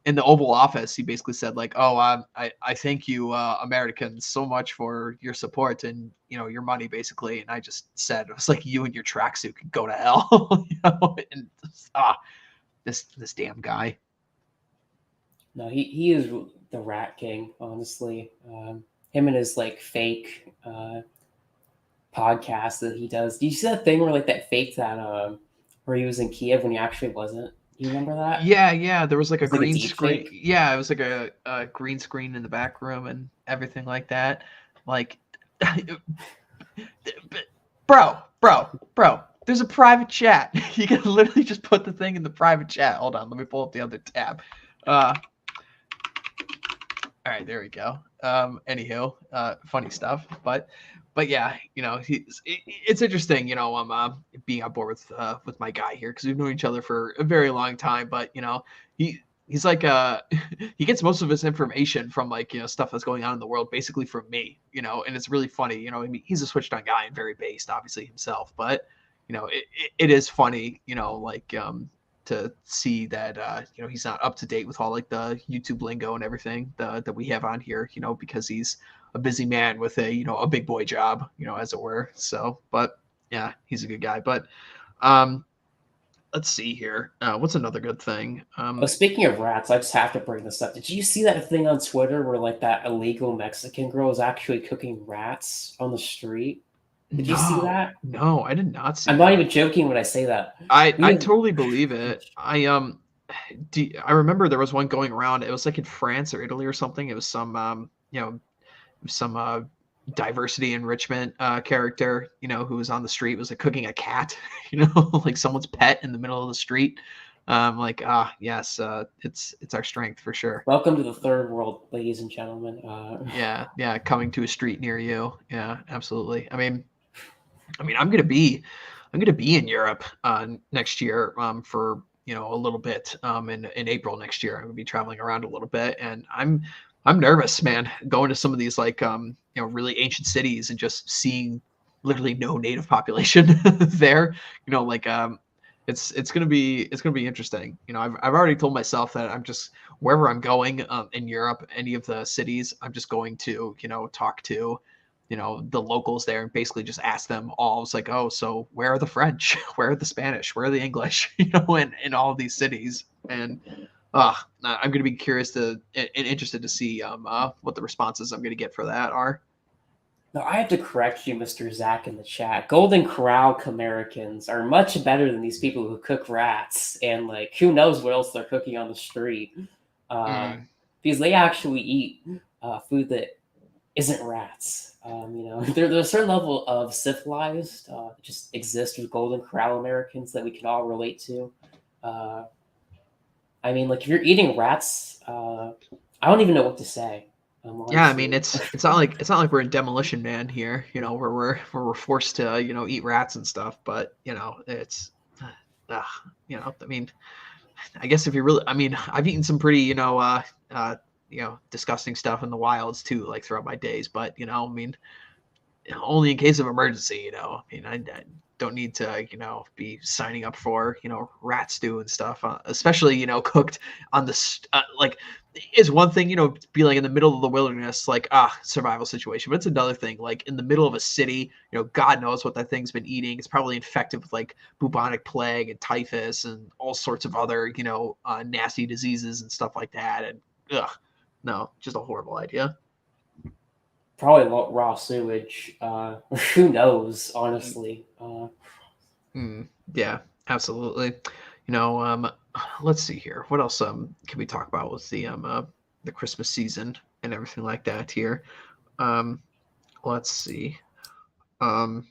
S1: in the Oval Office, he basically said like, "Oh, I thank you, Americans, so much for your support and your money, basically." And I just said, it was like, you and your tracksuit can go to hell, And this damn guy.
S2: No, he is the Rat King, honestly. Him and his like fake podcast that he does. Do you see that thing where like that fake that where he was in Kiev when he actually wasn't? You remember that?
S1: Yeah. There was like a
S2: It's like a
S1: green
S2: deep
S1: screen.
S2: fake.
S1: Yeah, it was like a green screen in the back room and everything like that. Like, bro. There's a private chat. You can literally just put the thing in the private chat. Hold on, let me pull up the other tab. All right, there we go. Anywho, funny stuff, but yeah, it's interesting. I'm being on board with my guy here because we've known each other for a very long time. But he's like he gets most of his information from like stuff that's going on in the world basically from me. And it's really funny. I mean, he's a switched on guy and very based, obviously himself, but it is funny. Like to see that he's not up to date with all like the YouTube lingo and everything that we have on here, because he's a busy man with a big boy job, as it were. So, but yeah, he's a good guy. But let's see here. What's another good thing?
S2: Oh, speaking of rats, I just have to bring this up. Did you see that thing on Twitter where like that illegal Mexican girl is actually cooking rats on the street? Did you see that?
S1: No, I did not see
S2: I'm not
S1: that.
S2: even joking when I say that.
S1: I
S2: We
S1: totally believe it. I remember there was one going around. It was like in France or Italy or something. It was some diversity enrichment character, who was on the street, was like cooking a cat, like someone's pet in the middle of the street. Like yes, it's our strength for sure.
S2: welcome to the third world, ladies and gentlemen.
S1: Yeah, coming to a street near you. Yeah, absolutely. I'm gonna be in Europe next year for a little bit in April next year. I'm gonna be traveling around a little bit, and I'm nervous, man, going to some of these like really ancient cities and just seeing literally no native population there. Like it's gonna be interesting. I've already told myself that I'm just wherever I'm going in Europe, any of the cities, I'm just going to talk to the locals there and basically just ask them all. It's like, oh, so where are the French? Where are the Spanish? Where are the English? In all of these cities. And I'm going to be curious to and interested to see what the responses I'm going to get for that are.
S2: No, I have to correct you, Mr. Zach, in the chat. Golden Corral Americans are much better than these people who cook rats and like who knows what else they're cooking on the street. Because they actually eat food that isn't rats. There's a certain level of civilized that just exists with Golden Corral Americans that we can all relate to. I mean, like if you're eating rats, I don't even know what to say.
S1: Yeah, I mean
S2: Honestly.
S1: it's not like we're in Demolition Man here, where we're forced to eat rats and stuff. But it's I mean, I guess if you really, I mean, I've eaten some pretty disgusting stuff in the wilds too, like throughout my days. But I mean, only in case of emergency. I mean, I don't need to be signing up for rat stew and stuff, especially cooked on the like is one thing be like in the middle of the wilderness, like survival situation, but it's another thing like in the middle of a city. God knows what that thing's been eating. It's probably infected with like bubonic plague and typhus and all sorts of other nasty diseases and stuff like that. And no, just a horrible idea.
S2: Probably raw sewage. Who knows, honestly.
S1: Yeah, absolutely. You know, um, let's see here. What else can we talk about with the Christmas season and everything like that here. Um, let's see. Um,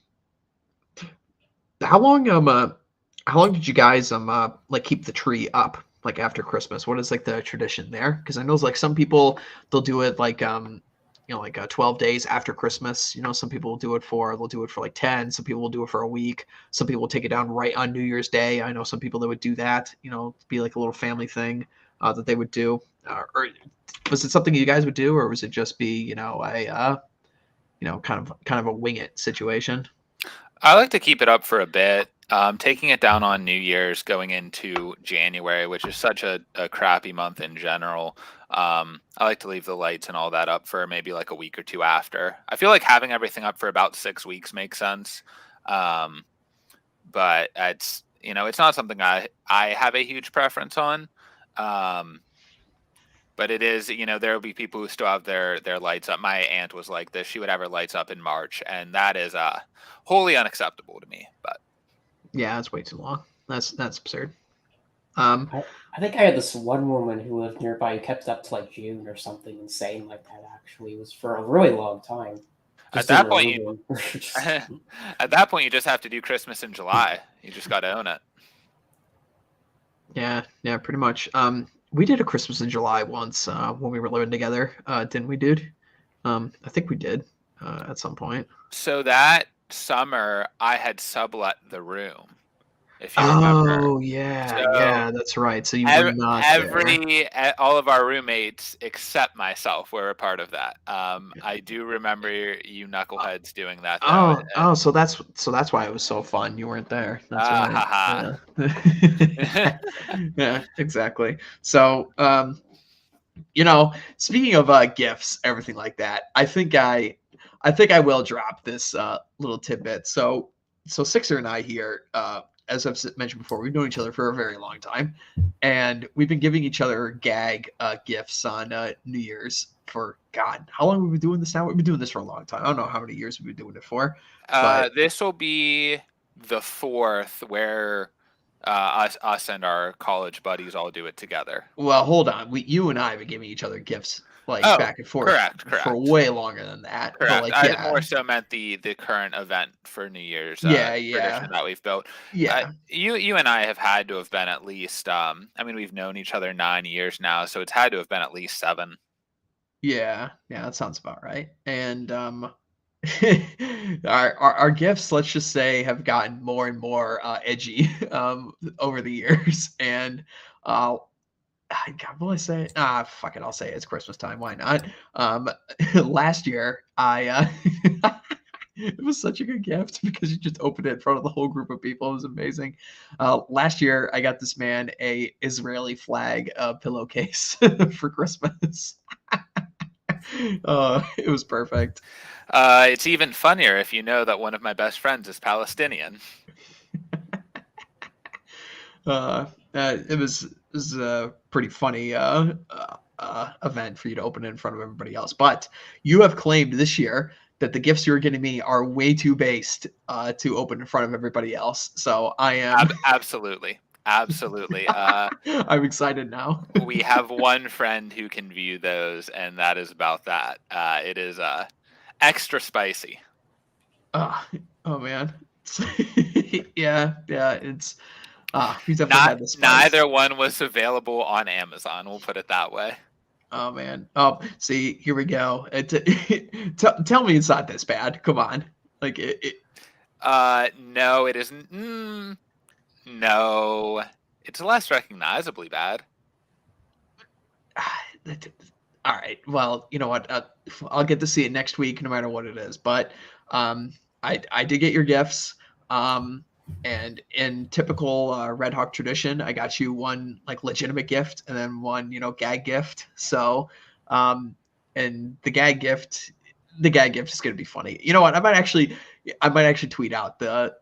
S1: how long how long did you guys like keep the tree up like after Christmas? What is like the tradition there? Because I know like some people they'll do it like like 12 days after Christmas. You know, some people will do it for they'll do it for like 10. Some people will do it for a week. Some people will take it down right on New Year's Day. I know some people that would do that. You know, be like a little family thing that they would do. Or was it something you guys would do, or was it just be a kind of a wing it situation?
S3: I like to keep it up for a bit. Taking it down on New Year's, going into January, which is such a crappy month in general. I like to leave the lights and all that up for maybe like a week or two after. I feel like having everything up for about 6 weeks makes sense. Um, but it's not something I have a huge preference on. Um, but it is, there will be people who still have their lights up. My aunt was like this. She would have her lights up in March, and that is wholly unacceptable to me. But
S1: Yeah, that's way too long. That's absurd. Um,
S2: I think I had this one woman who lived nearby who kept it up to like June or something insane like that. Actually, it was for a really long time.
S3: at
S2: Just in
S3: that
S2: her
S3: point, you
S2: room.
S3: at that point you just have to do Christmas in July. You just got to own it.
S1: yeah, pretty much. We did a Christmas in July once when we were living together, didn't we, dude? I think we did at some point.
S3: So that summer, I had sublet the room, if you remember.
S1: Oh yeah,
S3: So
S1: yeah, that's right. So you were not there.
S3: all of our roommates except myself were a part of that. I do remember you knuckleheads doing that though.
S1: Oh, so that's why it was so fun. You weren't there. That's right.
S3: Haha.
S1: Yeah. Yeah, exactly. So, speaking of gifts, everything like that, I think I will drop this little tidbit. So Sixer and I here, as I've mentioned before, we've known each other for a very long time, and we've been giving each other gag gifts on New Year's for God. How long have we been doing this now? We've been doing this for a long time. I don't know how many years we've been doing it for, but
S3: This will be the fourth where us and our college buddies all do it together.
S1: well, hold on. You and I have been giving each other gifts like
S3: Oh,
S1: back and forth
S3: correct,
S1: for
S3: correct.
S1: way longer than that. But
S3: Correct.
S1: like,
S3: I
S1: yeah,
S3: more so meant the current event for New Year's
S1: yeah,
S3: tradition
S1: yeah,
S3: that we've built.
S1: yeah,
S3: You and I have had to have been at least. I mean, we've known each other 9 years now, so it's had to have been at least 7.
S1: yeah, yeah. That sounds about right. And our gifts, let's just say, have gotten more and more edgy over the years. And God, will I say? Fuck it, I'll say it. It's Christmas time. Why not? Last year, it was such a good gift because you just opened it in front of the whole group of people. It was amazing. Last year, I got this man a Israeli flag pillowcase for Christmas. It was perfect.
S3: It's even funnier if you know that one of my best friends is Palestinian.
S1: It was a pretty funny event for you to open it in front of everybody else. But you have claimed this year that the gifts you're getting me are way too based to open in front of everybody else. So I am
S3: Absolutely, absolutely.
S1: I'm excited now.
S3: We have one friend who can view those, and that is about that. It is extra spicy.
S1: Oh man. Yeah, it's we definitely had the spice.
S3: Neither one was available on Amazon. We'll put it that way.
S1: Oh man. Oh, see, here we go. Tell me it's not this bad. Come on. Like
S3: No, it isn't. No, it's less recognizably bad.
S1: all right. Well, you know what? I'll get to see it next week, no matter what it is. But I did get your gifts. And in typical Red Hawk tradition, I got you one like legitimate gift and then one, gag gift. So, and the gag gift is going to be funny. You know what? I might actually tweet out the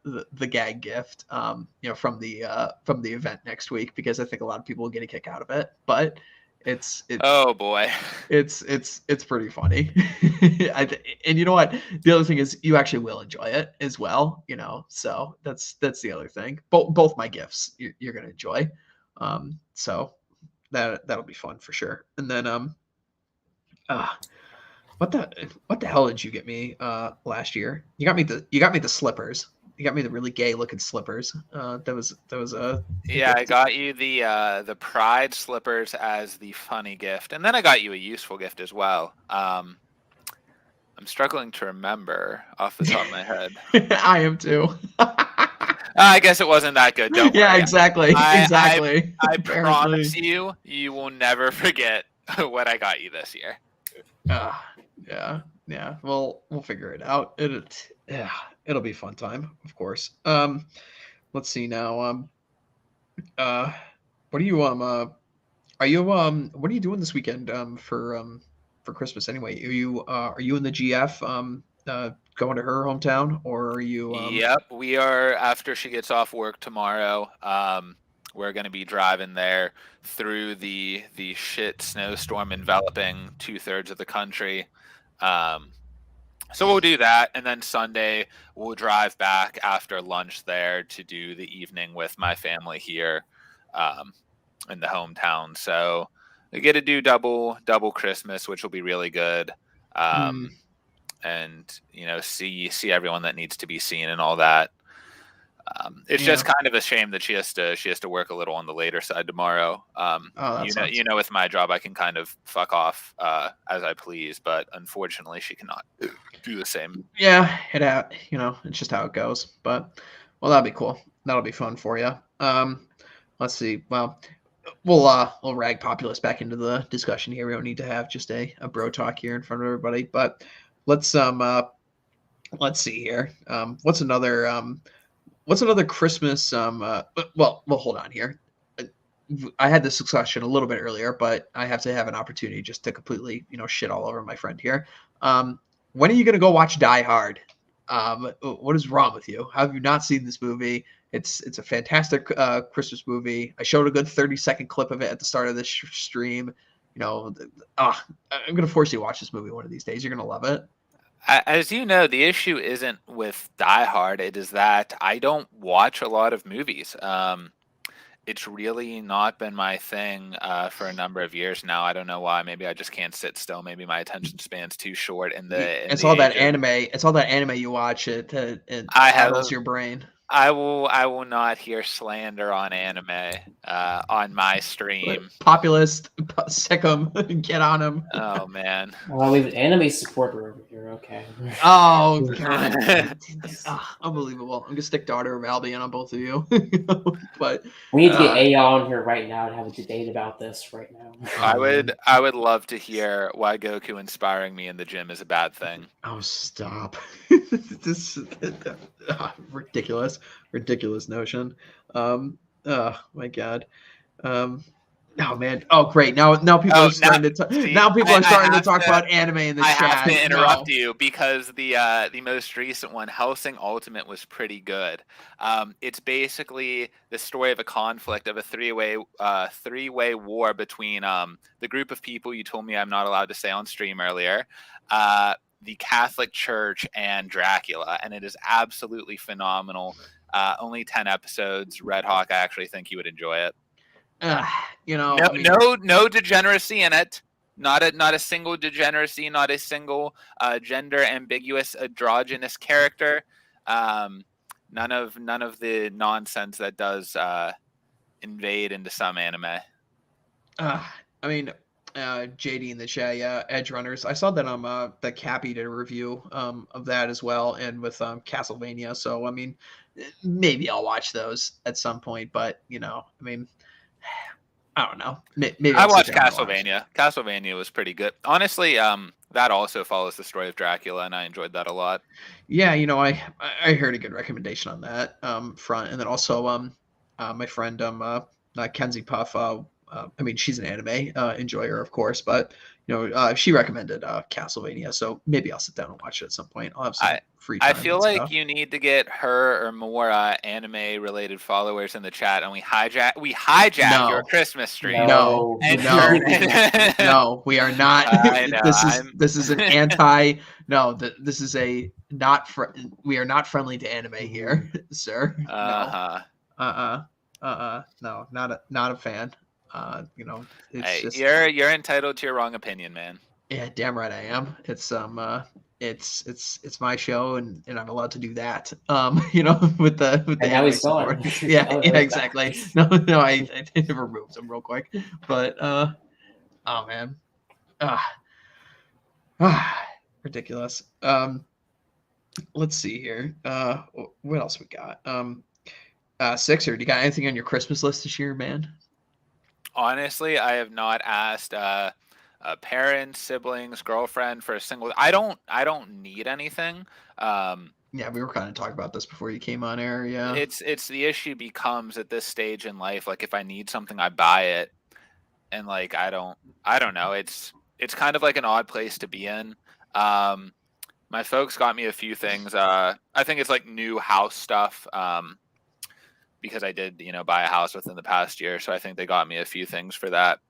S1: gag gift, from the event next week because I think a lot of people will get a kick out of it. But it's
S3: oh boy,
S1: it's pretty funny. And you know what? The other thing is you actually will enjoy it as well. So that's the other thing. Both my gifts you're gonna enjoy. So that'll be fun for sure. And then What the hell did you get me last year? You got me the slippers. You got me the really gay looking slippers. That was a
S3: Yeah, I got you the Pride slippers as the funny gift, and then I got you a useful gift as well. I'm struggling to remember off the top of my head.
S1: I am too.
S3: I guess it wasn't that good. Don't
S1: Yeah,
S3: worry.
S1: exactly. Exactly.
S3: I
S1: Apparently.
S3: promise you will never forget what I got you this year.
S1: Yeah. Well, we'll figure it out. It'll be a fun time, of course. Let's see now. What are you what are you doing this weekend for Christmas anyway? Are you in the GF going to her hometown, or are you
S3: Yep, we are after she gets off work tomorrow. We're going to be driving there through the shit snowstorm enveloping 2/3 of the country. So we'll do that, and then Sunday we'll drive back after lunch there to do the evening with my family here in the hometown. So we get to do double Christmas, which will be really good. And see everyone that needs to be seen and all that. It's just kind of a shame that she has to work a little on the later side tomorrow. With my job, I can kind of fuck off as I please, but unfortunately, she cannot do the same.
S1: Yeah, it's just how it goes. But that'll be cool. That'll be fun for you. Let's see. Well, we'll rag Populous back into the discussion here. We don't need to have just a bro talk here in front of everybody. But let's see here. What's another Christmas? Well, hold on here. I had this discussion a little bit earlier, but I have to have an opportunity just to completely, shit all over my friend here. When are you going to go watch Die Hard? What is wrong with you? How have you not seen this movie? It's a fantastic Christmas movie. I showed a good 30-second clip of it at the start of this stream. I'm going to force you to watch this movie one of these days. You're going to love it.
S3: As you know, the issue isn't with Die Hard. It is that I don't watch a lot of movies. It's really not been my thing for a number of years now. I don't know why. Maybe I just can't sit still. Maybe my attention span's too short.
S1: It's all that anime. It's all that anime you watch. It addles your brain.
S3: I will not hear slander on anime on my stream.
S1: Populist, sick 'em, get on him.
S3: Oh man.
S2: Well, we have an anime supporter over here. Okay.
S1: Oh god, unbelievable! I'm gonna stick Daughter of Albion on both of you. But
S2: we need to get AI on here right now and have a debate about this right now.
S3: I would love to hear why Goku inspiring me in the gym is a bad thing.
S1: Oh, stop! This ridiculous notion. Oh my god. Oh man! Oh great! Now people are starting to talk about anime in the chat.
S3: I have to interrupt you because the most recent one, Hellsing Ultimate, was pretty good. It's basically the story of a conflict of a three-way war between the group of people you told me I'm not allowed to say on stream earlier, the Catholic Church, and Dracula, and it is absolutely phenomenal. Only 10 episodes. Red Hawk, I actually think you would enjoy it. No degeneracy in it. Not a single degeneracy. Not a single gender ambiguous androgynous character. None of the nonsense that does invade into some anime.
S1: JD in the chat, yeah, Edge Runners. I saw that that Cappy did a review of that as well, and with Castlevania. So maybe I'll watch those at some point. But I don't know. Maybe
S3: I watched Castlevania. Castlevania was pretty good. Honestly, that also follows the story of Dracula, and I enjoyed that a lot.
S1: Yeah, I heard a good recommendation on that front, and then also my friend Kenzie Puff. She's an anime enjoyer, of course, but she recommended Castlevania, so maybe I'll sit down and watch it at some point. I'll have some free time.
S3: I feel like you need to get her or more anime-related followers in the chat, and we hijack your Christmas stream.
S1: No, we are not. This is an anti. No, this is a not. We are not friendly to anime here, sir. No, not a fan. It's
S3: just, you're entitled to your wrong opinion, man.
S1: Yeah, damn right I am. It's my show, and I'm allowed to do that. With the
S2: And now
S1: anime
S2: he's gone.
S1: support. Yeah,
S2: Oh, no,
S1: yeah,
S2: he's back.
S1: exactly. No, I removed him real quick, but oh man, ah, ah, ridiculous. Let's see here. What else we got? Sixer, do you got anything on your Christmas list this year, man?
S3: Honestly, I have not asked parents, siblings, girlfriend for a single. I don't need anything. Um,
S1: Yeah, we were kind of talking about this before you came on air. Yeah.
S3: it's the issue becomes at this stage in life, like if I need something, I buy it, and like I don't know. It's kind of like an odd place to be in. Um, my folks got me a few things. I think it's like new house stuff. Because I did, buy a house within the past year. So I think they got me a few things for that,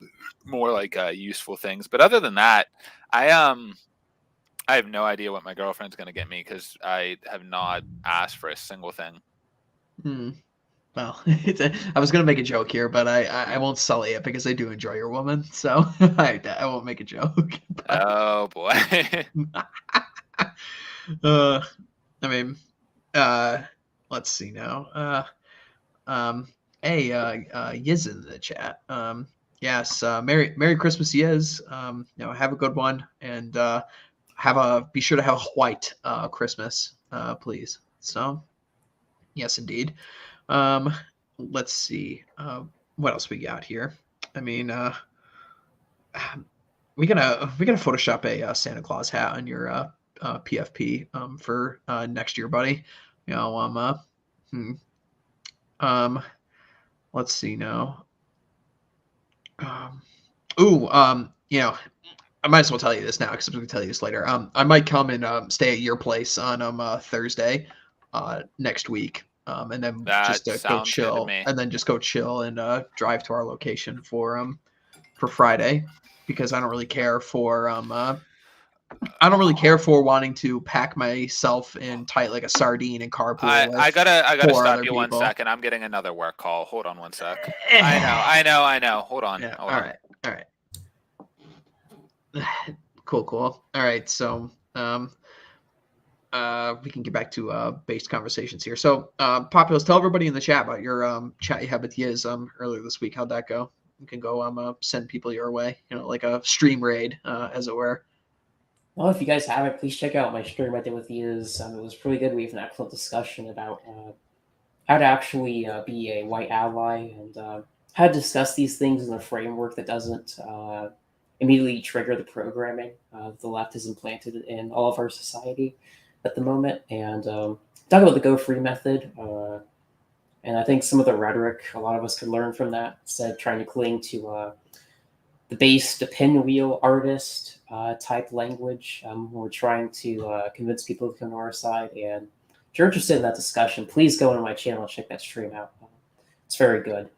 S3: more like useful things. But other than that, I have no idea what my girlfriend's going to get me because I have not asked for a single thing.
S1: Hmm. Well, I was gonna make a joke here, but I won't sully it because I do enjoy your woman, so I won't make a joke. But,
S3: Oh boy.
S1: uh, I mean, uh, let's see now. Um, hey, Yiz in the chat. Yes, Merry Christmas, Yiz. Have a good one, and be sure to have a white Christmas, please. So, yes, indeed. Um, let's see. What else we got here? I mean, we gotta Photoshop a Santa Claus hat on your PFP for next year, buddy. You know, hmm, um, let's see now. Um, I might as well tell you this now because I'm going to tell you this later. I might come and stay at your place on Thursday, next week, and then just
S3: That
S1: go
S3: sounds good to
S1: chill,
S3: me.
S1: and then just go chill and drive to our location for Friday, because I don't really care for wanting to pack myself in tight like a sardine and carpool
S3: I
S1: with
S3: gotta
S1: four
S3: stop
S1: other
S3: you one
S1: people.
S3: second. I'm getting another work call. Hold on one sec. I know. Hold on,
S1: Yeah.
S3: hold
S1: All
S3: on.
S1: right. All right. Cool. All right. So, we can get back to based conversations here. So, Populous, tell everybody in the chat about your chat you had with Yiz earlier this week. How'd that go? You can go send people your way, like a stream raid, as it were.
S2: Well, if you guys haven't, please check out my stream I did with Yuz. It was really good. We have an excellent discussion about how to actually be a white ally and how to discuss these things in a framework that doesn't immediately trigger the programming the left has implanted in all of our society at the moment. And talk about the Go Free method. And I think some of the rhetoric, a lot of us could learn from that, instead of trying to cling to the base, the pinwheel artist type language. We're trying to convince people to come to our side. And if you're interested in that discussion, please go into my channel and check that stream out. It's very good.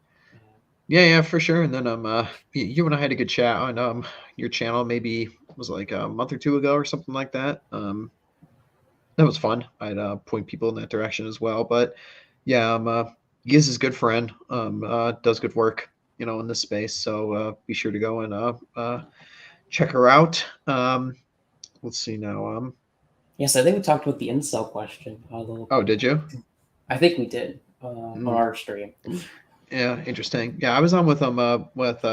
S1: Yeah, for sure. And then you and I had a good chat on your channel. Maybe it was like a month or two ago or something like that. That was fun. I'd point people in that direction as well. But yeah, Giz is a good friend. Does good work, in this space. So be sure to go and check her out. Let's see now.
S2: Yes, I think we talked about the incel question a little
S1: Oh,
S2: bit.
S1: did you?
S2: I think we did on our stream.
S1: Yeah, interesting. Yeah, I was on with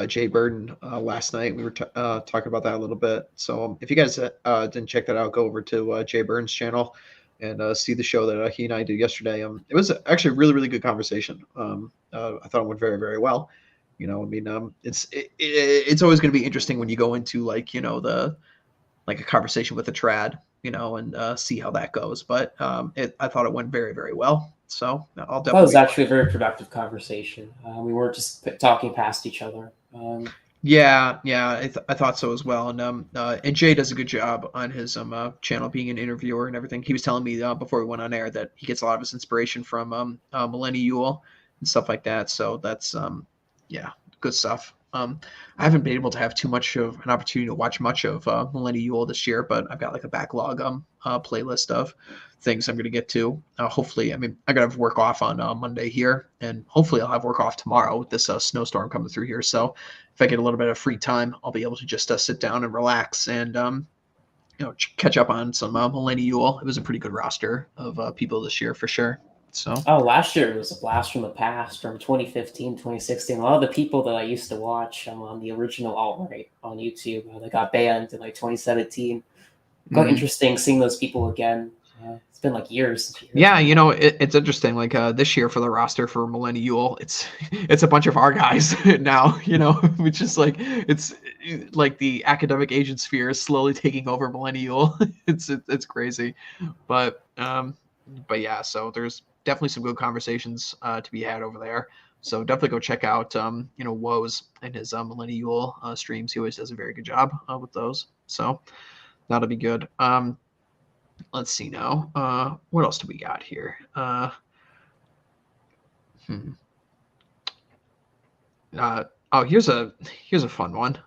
S1: Jay Burden last night. We were talking about that a little bit. So if you guys didn't check that out, go over to Jay Burden's channel and see the show that he and I did yesterday. It was actually a really, really good conversation. I thought it went very, very well. It's always going to be interesting when you go into like a conversation with a trad, and see how that goes. But I thought it went very, very well. So I'll
S2: That was
S1: definitely.
S2: actually a very productive conversation. We weren't just talking past each other.
S1: Yeah, I thought so as well. And Jay does a good job on his channel being an interviewer and everything. He was telling me before we went on air that he gets a lot of his inspiration from Millennial and stuff like that. So that's yeah, good stuff. I haven't been able to have too much of an opportunity to watch much of Millennium Yule this year, but I've got like a backlog playlist of things I'm going to get to. Hopefully, I mean, I got to have work off on Monday here, and hopefully I'll have work off tomorrow with this snowstorm coming through here. So if I get a little bit of free time, I'll be able to just sit down and relax and catch up on some Millennium Yule. It was a pretty good roster of people this year for sure. So
S2: Oh, last year was a blast from the past, from 2015, 2016. A lot of the people that I used to watch on the original alt-right on YouTube, they got banned in like 2017. Quite interesting seeing those people again. It's been like years.
S1: Yeah, it's interesting. Like this year for the roster for Millennium Yule, it's a bunch of our guys now. Which is like it's like the academic agent sphere is slowly taking over Millennium Yule. It's crazy, but yeah. So there's definitely some good conversations to be had over there. So definitely go check out Woes and his Millennium Yule streams. He always does a very good job with those. So that'll be good. Let's see now. What else do we got here? Here's a fun one.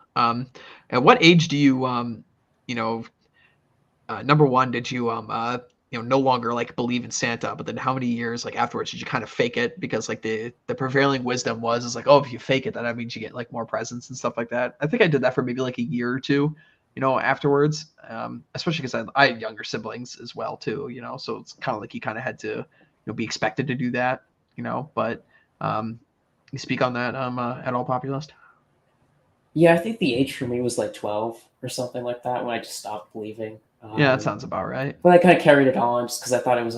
S1: At what age do you number one, did you no longer like believe in Santa, but then how many years like afterwards did you kind of fake it because like the prevailing wisdom was like, oh, if you fake it, then that means you get like more presents and stuff like that. I think I did that for maybe like a year or two. Afterwards, especially because I had younger siblings as well too, so it's kind of like you kind of had to, be expected to do that, but you speak on that at all, Populist?
S2: Yeah, I think the age for me was like 12 or something like that when I just stopped believing.
S1: Yeah, that sounds about right.
S2: But I kind of carried it on just because I thought it was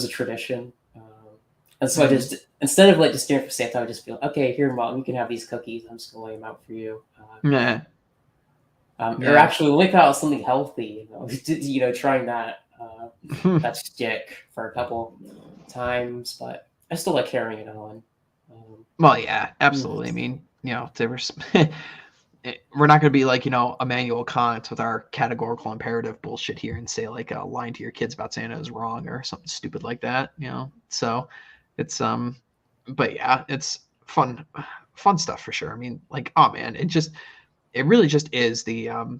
S2: a tradition. And so I just, instead of like just doing it for Santa, I would just feel, okay, here, Mom, you can have these cookies. I'm just going to lay them out for you.
S1: Yeah.
S2: Or actually, let me cut out something healthy. Trying that stick for a couple times, but I still like carrying it on.
S1: Well, yeah, absolutely. I mean, we're not going to be like Immanuel Kant with our categorical imperative bullshit here and say like lying to your kids about Santa is wrong or something stupid like that. So it's but yeah, it's fun stuff for sure. I mean, like, oh man, it really just is the one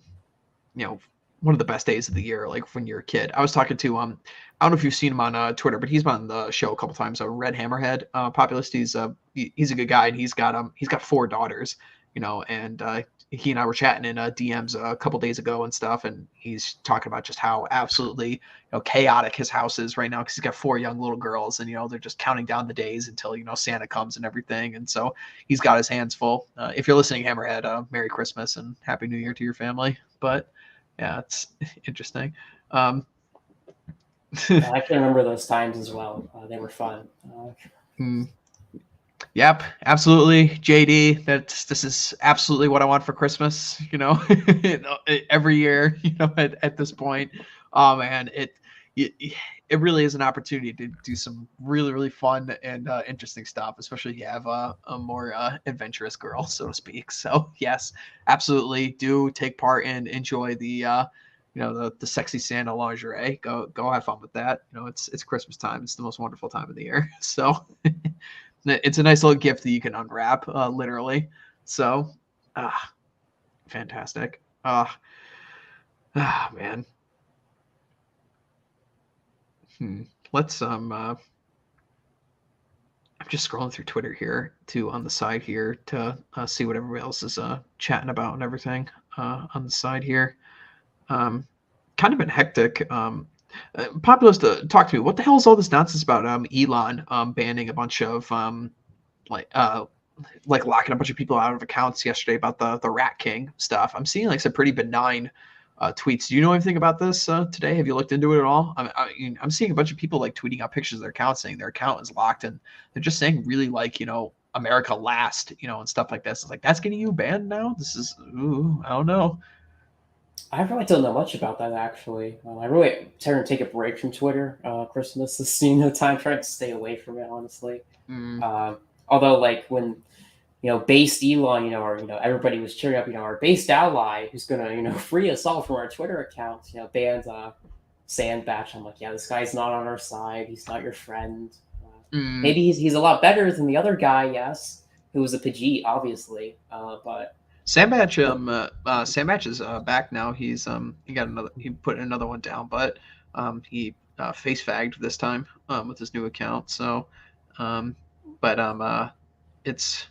S1: of the best days of the year, like when you're a kid. I was talking to I don't know if you've seen him on Twitter, but he's been on the show a couple times. Red Hammerhead, Populist. He's a good guy, and he's got 4 daughters, and he and I were chatting in DMs a couple days ago and stuff, and he's talking about just how absolutely chaotic his house is right now because he's got 4 young little girls, and they're just counting down the days until Santa comes and everything, and so he's got his hands full. If you're listening, Hammerhead, Merry Christmas and Happy New Year to your family. But yeah, it's interesting.
S2: I can remember those times as well. They were fun.
S1: Yep, absolutely, JD. This is absolutely what I want for Christmas. Every year. At this point, oh man, it really is an opportunity to do some really really fun and interesting stuff, especially if you have a more adventurous girl, so to speak. So yes, absolutely, do take part and enjoy the the sexy Santa lingerie. Go have fun with that. It's Christmas time. It's the most wonderful time of the year. So. It's a nice little gift that you can unwrap, literally. So, fantastic. Man. Let's I'm just scrolling through Twitter here on the side here to see what everybody else is chatting about and everything on the side here. Kind of been hectic. Populist, talk to me. What the hell is all this nonsense about Elon banning a bunch of like locking a bunch of people out of accounts yesterday about the Rat King stuff? I'm seeing like some pretty benign tweets. Do you know anything about this today? Have you looked into it at all? I'm seeing a bunch of people like tweeting out pictures of their account saying their account is locked, and they're just saying really like America last, and stuff like this. It's like that's getting you banned now. This is I don't know.
S2: I really don't know much about that actually. I really try to take a break from Twitter. Christmas is time trying to stay away from it, honestly. Although, like when based Elon, or everybody was cheering up, our based ally who's gonna free us all from our Twitter accounts, banned Sandbatch. I'm like, yeah, this guy's not on our side. He's not your friend. Maybe he's a lot better than the other guy, yes, who was a Pidgey, obviously. But
S1: Sandbatch is back now. He put another one down, but he face fagged this time with his new account. So, um, but it's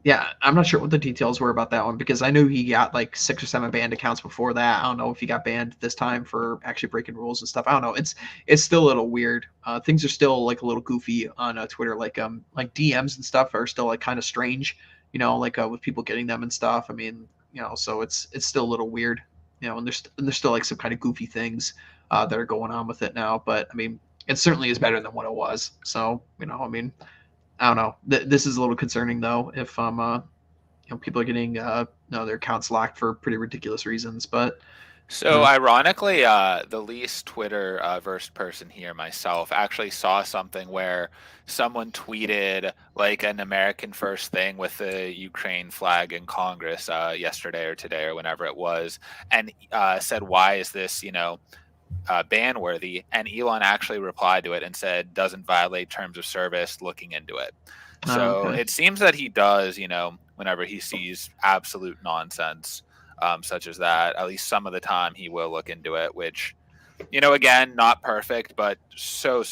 S1: yeah, I'm not sure what the details were about that one because I knew he got like 6 or 7 banned accounts before that. I don't know if he got banned this time for actually breaking rules and stuff. I don't know. It's still a little weird. Things are still like a little goofy on Twitter. Like DMs and stuff are still like kind of strange. Like with people getting them and stuff. I mean, so it's still a little weird. And there's still like some kind of goofy things that are going on with it now. But I mean, it certainly is better than what it was. So I mean, I don't know. This is a little concerning though. If people are getting their accounts locked for pretty ridiculous reasons. But
S3: So ironically, the least Twitter versed person here, myself, actually saw something where someone tweeted like an American first thing with the Ukraine flag in Congress yesterday or today or whenever it was, and said, "Why is this, ban worthy?" And Elon actually replied to it and said, "Doesn't violate terms of service. Looking into it." So
S1: okay.
S3: it seems that he does, whenever he sees absolute nonsense, such as that, at least some of the time he will look into it, which, again, not perfect, but so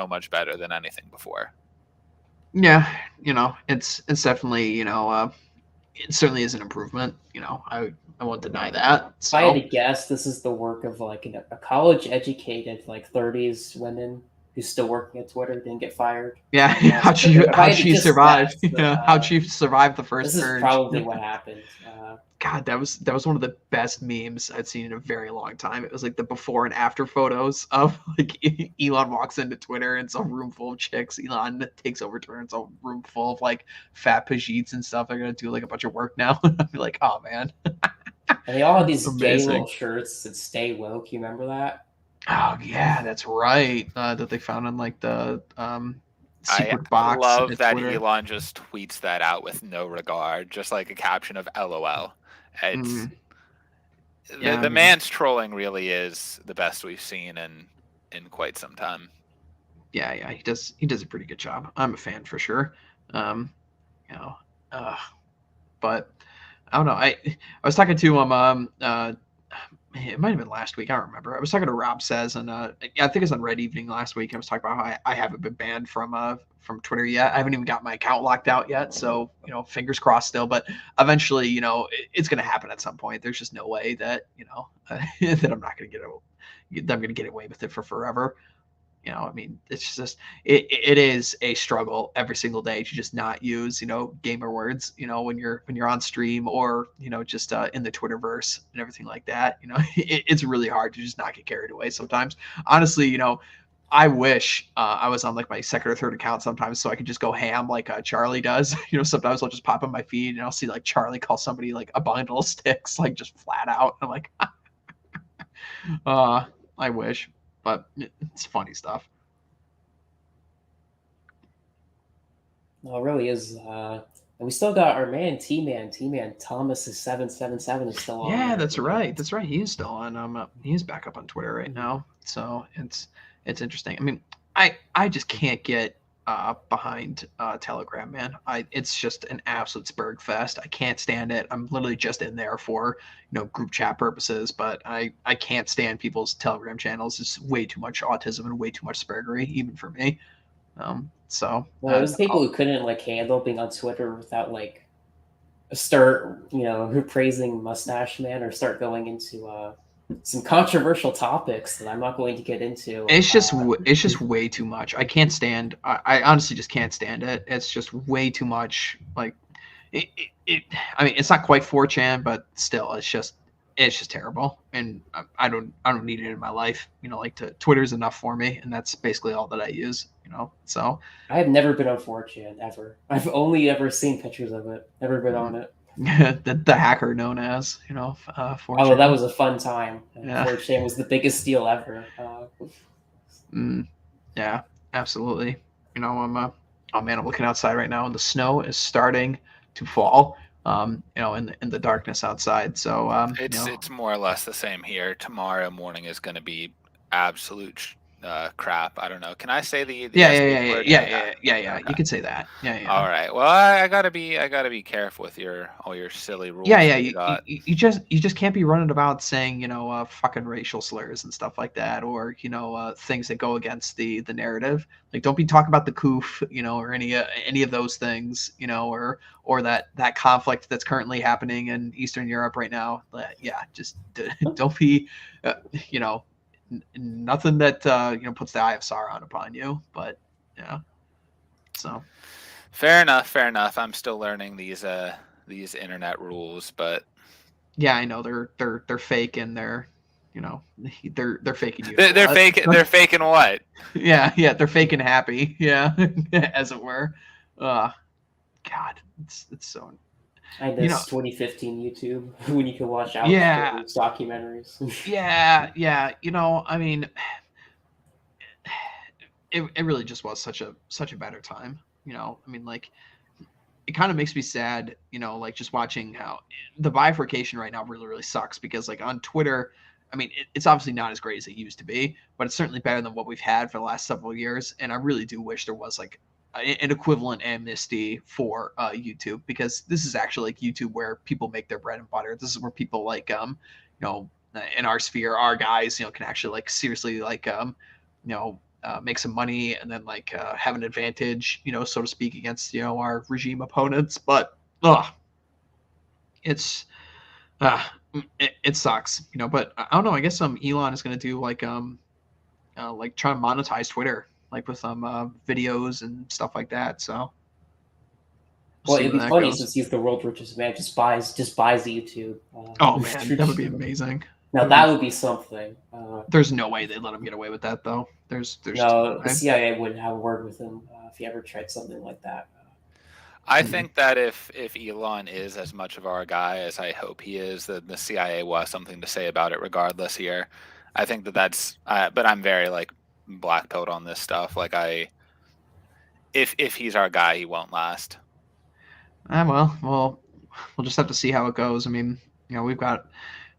S3: much better than anything before.
S1: Yeah, it's definitely it certainly is an improvement. I won't deny that.
S2: if I had to
S1: So
S2: guess, this is the work of like a college-educated, like 30s women who's still working at Twitter, didn't get fired.
S1: yeah,
S2: If I
S1: how'd
S2: had to
S1: she
S2: just
S1: survive?
S2: guess,
S1: Yeah, how'd she survive the
S2: this
S1: first
S2: is
S1: purge?
S2: probably what happened.
S1: God, that was one of the best memes I'd seen in a very long time. It was like the before and after photos of like Elon walks into Twitter and it's a room full of chicks. Elon takes over Twitter and it's a room full of like fat Pajites and stuff. They're gonna do like a bunch of work now. I'd be like, oh man,
S2: And they all had these gay
S1: amazing.
S2: little shirts that "Stay woke." You remember that?
S1: Oh yeah, that's right. That they found in like the
S3: I
S1: secret box
S3: love
S1: at
S3: that
S1: Twitter.
S3: Elon just tweets that out with no regard, just like a caption of LOL. It's
S1: Mm,
S3: the
S1: yeah, I
S3: the
S1: mean,
S3: man's trolling really is the best we've seen in quite some time.
S1: yeah, he does a pretty good job. I'm a fan for sure. Um, you know, uh, but I don't know. I was talking to it might have been last week. I don't remember. I was talking to Rob Says, and I think it was on Red Evening last week. I was talking about how I haven't been banned from Twitter yet. I haven't even got my account locked out yet. So fingers crossed still. But eventually, it's going to happen at some point. There's just no way that that I'm not going to that I'm going to get away with it for forever. I mean, it's just it is a struggle every single day to just not use gamer words when you're on stream or just in the Twitterverse and everything like that. It's really hard to just not get carried away sometimes. Honestly, I wish I was on like my second or third account sometimes so I could just go ham like Charlie does. Sometimes I'll just pop on my feed and I'll see like Charlie call somebody like a bundle of sticks, like just flat out. I'm like, uh, I wish, but it's funny stuff.
S2: No, it really is. And we still got our man T Man Thomas is 777 is still on
S1: Yeah,
S2: there.
S1: that's right. That's right. He is still on. He is back up on Twitter right
S2: Mhm.
S1: now. So it's interesting. I mean, I just can't get behind Telegram, man. It's just an absolute spurg fest. I can't stand it. I'm literally just in there for group chat purposes, but I can't stand people's Telegram channels. It's way too much autism and way too much spurgery, even for me. So
S2: Well, it was people who couldn't like handle being on Twitter without like start praising Mustache Man or start going into some controversial topics that I'm not going to get into.
S1: it's just way too much. I can't stand. I honestly just can't stand it. It's just way too much. Like it I mean, it's not quite 4chan, but still, it's just terrible. And I don't need it in my life. Like Twitter's enough for me, and that's basically all that I use. So
S2: I have never been on 4chan ever. I've only ever seen pictures of it. Never been on it.
S1: the hacker known as
S2: Although that
S1: 4chan.
S2: was a fun time.
S1: Yeah.
S2: 4chan was the biggest deal ever.
S1: Mm, yeah, absolutely. Oh man, I'm looking outside right now, and the snow is starting to fall. In the darkness outside. So
S3: It's more or less the same here. Tomorrow morning is going to be absolute crap. I don't know. Can I say the
S1: Yeah,
S3: sh word?
S1: yeah. You
S3: Okay.
S1: could say that. Yeah,
S3: All
S1: yeah.
S3: right. Well, I gotta be careful with your all your silly
S1: Yeah,
S3: rules
S1: yeah.
S3: that you got.
S1: You just can't be running about saying fucking racial slurs and stuff like that, or things that go against the narrative. Like, don't be talking about the coof, or any of those things, or that conflict that's currently happening in Eastern Europe right now. Yeah, just don't be, uh, you know, nothing that puts the eye of Sauron upon you. But yeah, so.
S3: Fair enough. Fair enough. I'm still learning these internet rules, but
S1: Yeah, I know they're fake and you know, they're faking you
S3: they're,
S1: a
S3: they're
S1: lot.
S3: fake. They're faking what?
S1: Yeah, they're faking happy. Yeah, as it were. Uh, God, it's so
S2: I
S1: you know.
S2: miss 2015 YouTube when you could watch Alex
S1: Yeah,
S2: Jones documentaries.
S1: yeah. I mean, it really just was such a better time. I mean, like it kind of makes me sad, like just watching how the bifurcation right now really sucks because like on Twitter, I mean, it's obviously not as great as it used to be, but it's certainly better than what we've had for the last several years. And I really do wish there was like an equivalent amnesty for YouTube because this is actually like YouTube where people make their bread and butter. This is where people like, in our sphere, our guys, can actually like seriously like, make some money and then like have an advantage, so to speak, against our regime opponents. But it's uh, it sucks, But I don't know. I guess Elon is going to do like try to monetize Twitter, like with some videos and stuff like that. So we'll
S2: Well,
S1: see
S2: it'd
S1: where
S2: be
S1: that
S2: funny
S1: goes.
S2: since he's the world's richest man. Just buys YouTube.
S1: Oh man, that would be amazing.
S2: Now
S1: It would be.
S2: that would be something.
S1: There's no way they'd let him get away with that, though. There's just no
S2: No, the
S1: way.
S2: CIA wouldn't have a word with him if he ever tried something like that.
S3: I
S1: Mhm.
S3: think that if Elon is as much of our guy as I hope he is, then the CIA will have something to say about it regardless here. I think that's. But I'm very like black pilled on this stuff. Like if he's our guy, he won't last.
S1: Well, we'll just have to see how it goes. I mean, we've got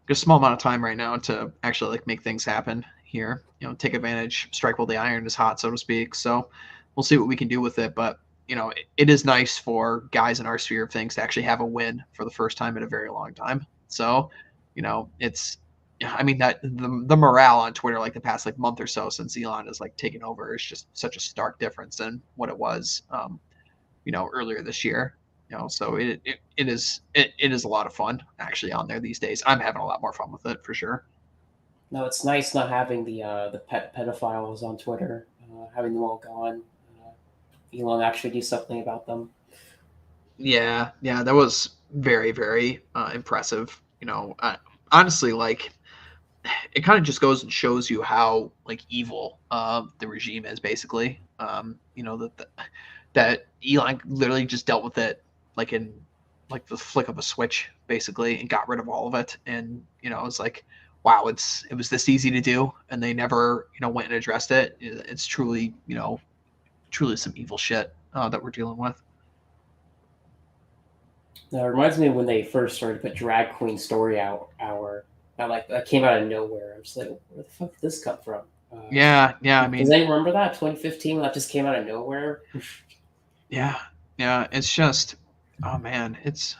S1: a small amount of time right now to actually like make things happen here. Take advantage, strike while the iron is hot, so to speak. So we'll see what we can do with it. But it is nice for guys in our sphere of things to actually have a win for the first time in a very long time. So it's. I mean that the morale on Twitter like the past like month or so since Elon has like taken over is just such a stark difference than what it was earlier this year. So it is a lot of fun actually on there these days. I'm having a lot more fun with it for sure.
S2: No, it's nice not having the pet pedophiles on Twitter, having them all gone. Elon actually do something about them.
S1: Yeah, that was very impressive. Honestly, like it kind of just goes and shows you how like evil the regime is basically. That Elon literally just dealt with it like in like the flick of a switch basically and got rid of all of it. And it's like wow, it was this easy to do and they never went and addressed it. It's truly truly some evil shit that we're dealing with.
S2: Now, it reminds me of when they first started to put drag queen story hour. That came out of nowhere. I'm just like, where the fuck did this come from?
S1: Yeah, I
S2: Does
S1: mean,
S2: anyone remember that 2015 when that just came out of nowhere?
S1: yeah, yeah, it's just oh man, it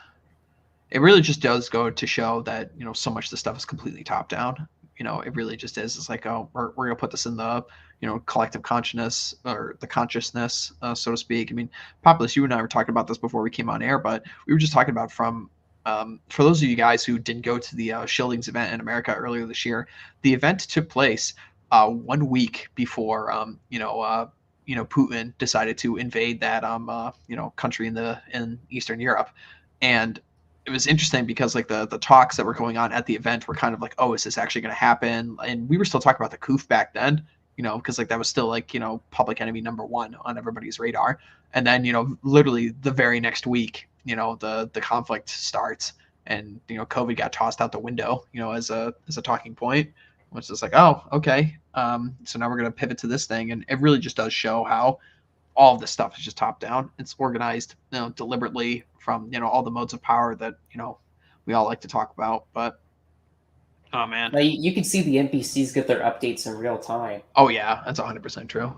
S1: really just does go to show that so much of the stuff is completely top down. It really just is. It's like, oh, we're gonna put this in the collective consciousness or the consciousness, so to speak. I mean, Populus, you and I were talking about this before we came on air, but we were just talking about from for those of you guys who didn't go to the Schilding's event in America earlier this year, the event took place 1 week before Putin decided to invade that country in Eastern Europe, and it was interesting because like the talks that were going on at the event were kind of like, oh, is this actually going to happen? And we were still talking about the coof back then, because like that was still like public enemy number one on everybody's radar. And then literally the very next week, the conflict starts, and COVID got tossed out the window, as a talking point, which is like, oh, okay, so now we're going to pivot to this thing, and it really just does show how all of this stuff is just top down. It's organized, deliberately from all the modes of power that we all like to talk about. But Oh man.
S2: Now, you can see the NPCs get their updates in real time.
S1: Oh yeah, that's 100% true.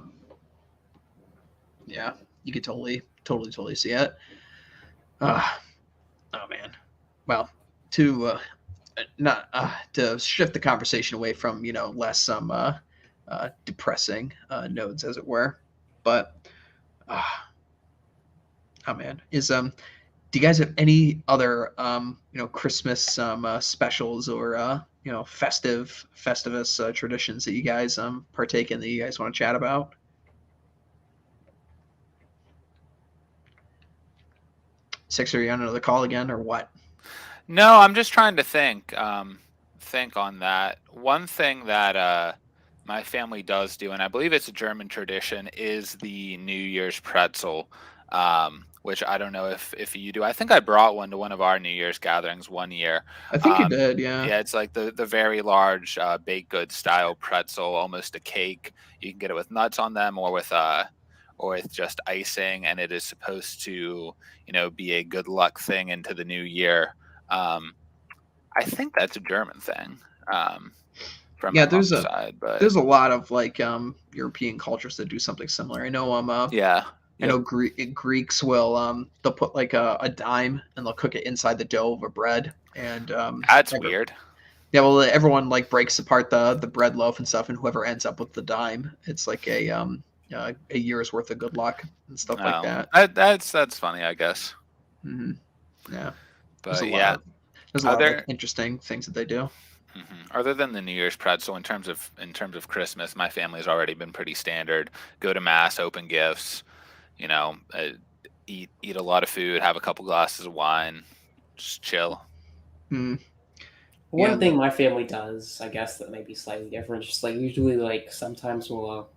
S1: Yeah, you could totally see it. Oh man. Well, to not to shift the conversation away from less depressing nodes, as it were, but uh, oh man, is do you guys have any other Christmas specials or festivus traditions that you guys partake in that you guys want to chat about? Six, are you on another call again or what?
S3: No, I'm just trying to think on that. One thing that my family does do, and I believe it's a German tradition, is the New Year's pretzel, which I don't know if you do. I think I brought one to one of our New Year's gatherings one year.
S1: I think you did, yeah.
S3: Yeah, it's like the very large baked good style pretzel, almost a cake. You can get it with nuts on them or with just icing, and it is supposed to, be a good luck thing into the new year. I think that's a German thing, from
S1: Yeah,
S3: my mom's side, but
S1: there's a lot of like European cultures that do something similar. I know
S3: yeah,
S1: I know Greeks will they'll put like a dime and they'll cook it inside the dough of a bread, and
S3: that's weird.
S1: yeah, well, everyone like breaks apart the bread loaf and stuff, and whoever ends up with the dime, it's like a year's worth of good luck and stuff like that.
S3: That's funny, I guess.
S1: Mm-hmm. Yeah,
S3: But
S1: there's a lot of like, interesting things that they do.
S3: Mm-hmm. Other than the New Year's pretzel, in terms of Christmas, my family's already been pretty standard. Go to mass, open gifts, eat a lot of food, have a couple glasses of wine, just chill.
S1: Mm.
S2: One thing my family does, I guess, that may be slightly different, just like usually, like sometimes we'll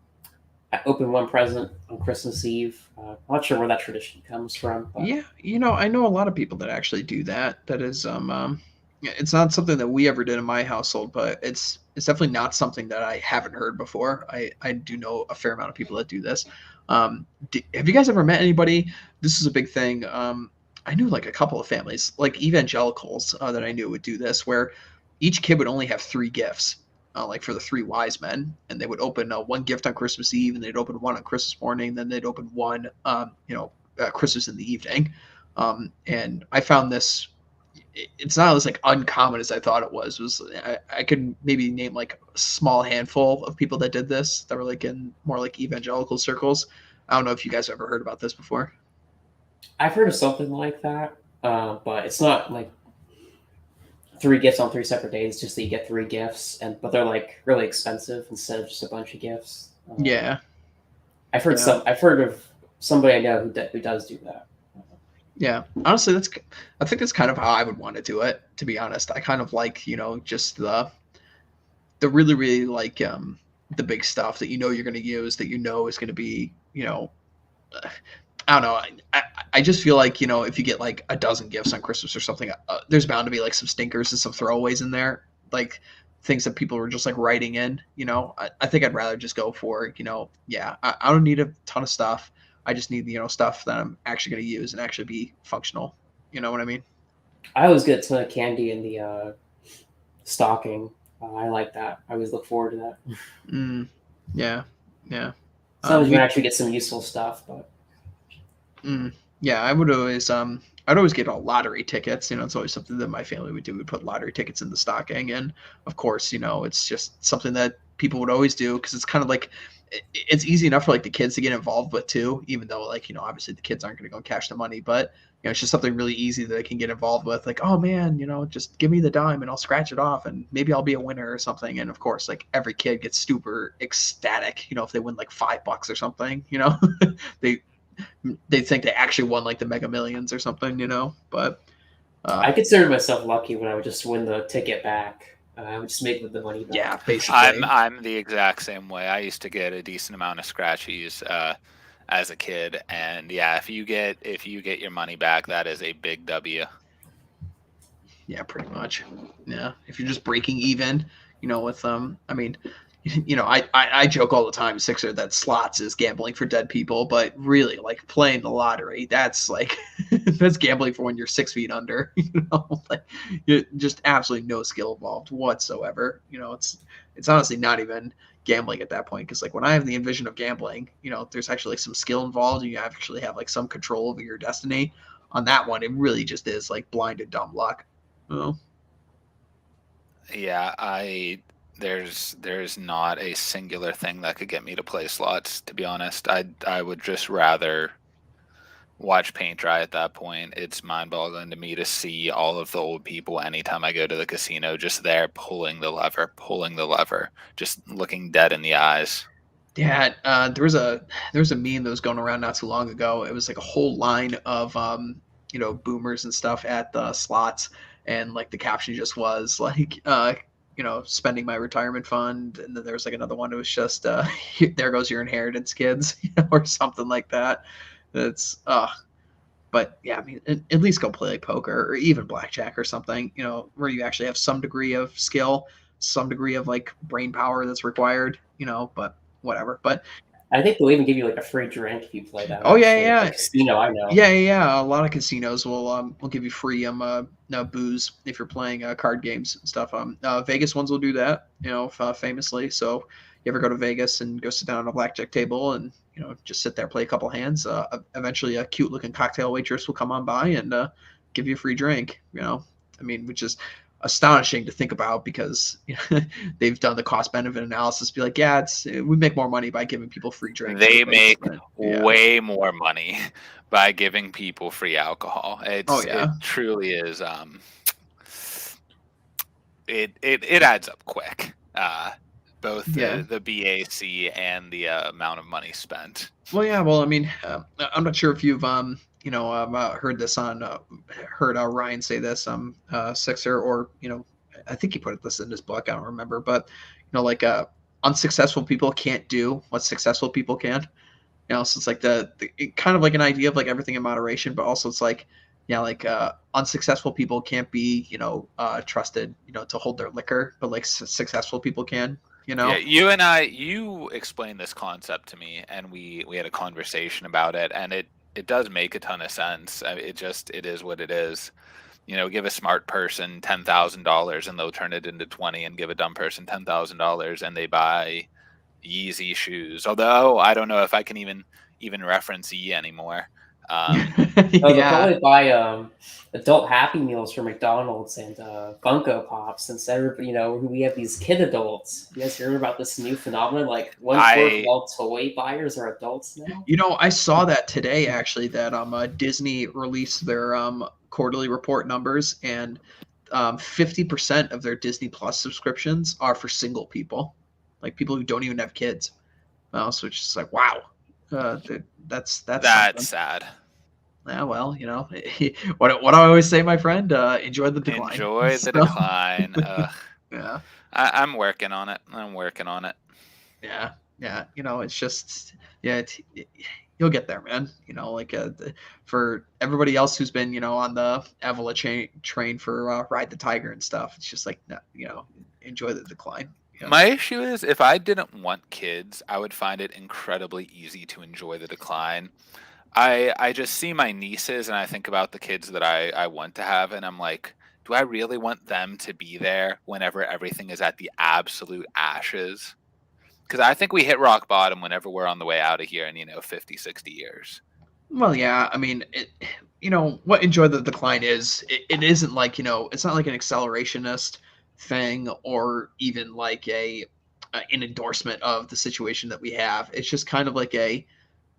S2: open one present on Christmas Eve. I'm not sure where that tradition comes from. But...
S1: Yeah, I know a lot of people that actually do that. That is, it's not something that we ever did in my household, but it's definitely not something that I haven't heard before. I do know a fair amount of people that do this. Have you guys ever met anybody? This is a big thing. I knew like a couple of families, like evangelicals, that I knew would do this, where each kid would only have 3 gifts, like for the 3 wise men, and they would open one gift on Christmas Eve, and they'd open one on Christmas morning, then they'd open one, Christmas in the evening. And I found this, it's not as like uncommon as I thought it was. I could maybe name like a small handful of people that did this that were like in more like evangelical circles. I don't know if you guys ever heard about this before.
S2: I've heard of something like that, but it's not like 3 gifts on 3 separate days. It's just that you get 3 gifts, but they're like really expensive instead of just a bunch of gifts.
S1: Yeah,
S2: I've heard I've heard of somebody I know who does do that.
S1: Yeah, honestly, I think that's kind of how I would want to do it. To be honest, I kind of like just the really really like the big stuff that you're going to use, that is going to be I don't know. I just feel like if you get like a dozen gifts on Christmas or something, there's bound to be like some stinkers and some throwaways in there, like things that people were just like writing in. I think I'd rather just go for I don't need a ton of stuff. I just need stuff that I'm actually going to use and actually be functional. You know what I mean?
S2: I always get a ton of candy in the stocking. I like that. I always look forward to that.
S1: Yeah.
S2: Sometimes you actually get some useful stuff, but.
S1: Yeah, I would always I'd always get all lottery tickets. It's always something that my family would do. We'd put lottery tickets in the stocking, and of course, it's just something that people would always do because it's kind of like it's easy enough for like the kids to get involved with too, even though like obviously the kids aren't going to go cash the money, but it's just something really easy that they can get involved with. Like, oh man, just give me the dime and I'll scratch it off and maybe I'll be a winner or something. And of course, like every kid gets super ecstatic, if they win like $5 or something, they think they actually won like the Mega Millions or something, but
S2: I considered myself lucky when I would just win the ticket back. I would just make the money back.
S1: Yeah, basically.
S3: I'm the exact same way. I used to get a decent amount of scratchies as a kid, and yeah, if you get your money back, that is a big W.
S1: Yeah, pretty much. Yeah, if you're just breaking even, with I mean, I joke all the time, Sixer, that slots is gambling for dead people, but really, like playing the lottery, that's like that's gambling for when you're 6 feet under. Like just absolutely no skill involved whatsoever. It's honestly not even gambling at that point because like when I have the envision of gambling, there's actually like some skill involved, and you actually have like some control over your destiny. On that one, it really just is like blind and dumb luck.
S3: Yeah, there's not a singular thing that could get me to play slots, to be honest. I would just rather watch paint dry at that point. It's mind-boggling to me to see all of the old people anytime I go to the casino just there pulling the lever, just looking dead in the eyes.
S1: Yeah, there was a meme that was going around not too long ago. It was like a whole line of boomers and stuff at the slots, and like the caption just was like spending my retirement fund, and then there was like another one that was just there goes your inheritance, kids, or something like that. That's but yeah, I mean, at least go play like poker or even blackjack or something, where you actually have some degree of skill, some degree of like brain power that's required, but whatever. But
S2: I think they'll even give you like a free drink if you play that.
S1: oh yeah,
S2: Actually,
S1: yeah,
S2: the casino I know.
S1: yeah. A lot of casinos will give you free no, booze if you're playing card games and stuff. Vegas ones will do that, famously. So you ever go to Vegas and go sit down at a blackjack table and just sit there, play a couple hands. Eventually, a cute looking cocktail waitress will come on by and give you a free drink. I mean, which is astonishing to think about because they've done the cost benefit analysis. Be like, yeah, we make more money by giving people free drinks.
S3: They make way more money by giving people free alcohol. It truly is. It adds up quick. Both the BAC and the amount of money spent.
S1: Well, yeah. Well, I mean, I'm not sure if you've heard this heard Ryan say this Sixer, or I think he put this in his book. I don't remember, but like unsuccessful people can't do what successful people can. So it's like the kind of like an idea of like everything in moderation, but also it's like like unsuccessful people can't be trusted to hold their liquor, but like successful people can.
S3: Yeah, you explained this concept to me, and we had a conversation about it, and it does make a ton of sense. It is what it is. Give a smart person $10,000 and they'll turn it into 20, and give a dumb person $10,000 and they buy Yeezy shoes. Although I don't know if I can even reference Yee anymore.
S2: They'll probably buy adult Happy Meals from McDonald's and Funko Pops, since everybody, we have these kid adults. You guys hear about this new phenomenon? Like 1/4 of all toy buyers are adults now.
S1: I saw that today actually, that Disney released their quarterly report numbers, and 50% of their Disney Plus subscriptions are for single people, like people who don't even have kids. So it's just like, wow. That's
S3: sad.
S1: Yeah, well, what I always say, my friend, enjoy the decline.
S3: Enjoy the decline.
S1: Yeah,
S3: I'm working on it.
S1: Yeah. It's just you'll get there, man. Like for everybody else who's been on the Evola train for Ride the Tiger and stuff, it's just like enjoy the decline.
S3: My issue is, if I didn't want kids, I would find it incredibly easy to enjoy the decline. I just see my nieces and I think about the kids that I want to have, and I'm like, do I really want them to be there whenever everything is at the absolute ashes? Because I think we hit rock bottom whenever we're on the way out of here in 50, 60 years.
S1: Well, yeah, I mean, what enjoy the decline is, it isn't like, it's not like an accelerationist thing, or even like an endorsement of the situation that we have. It's just kind of like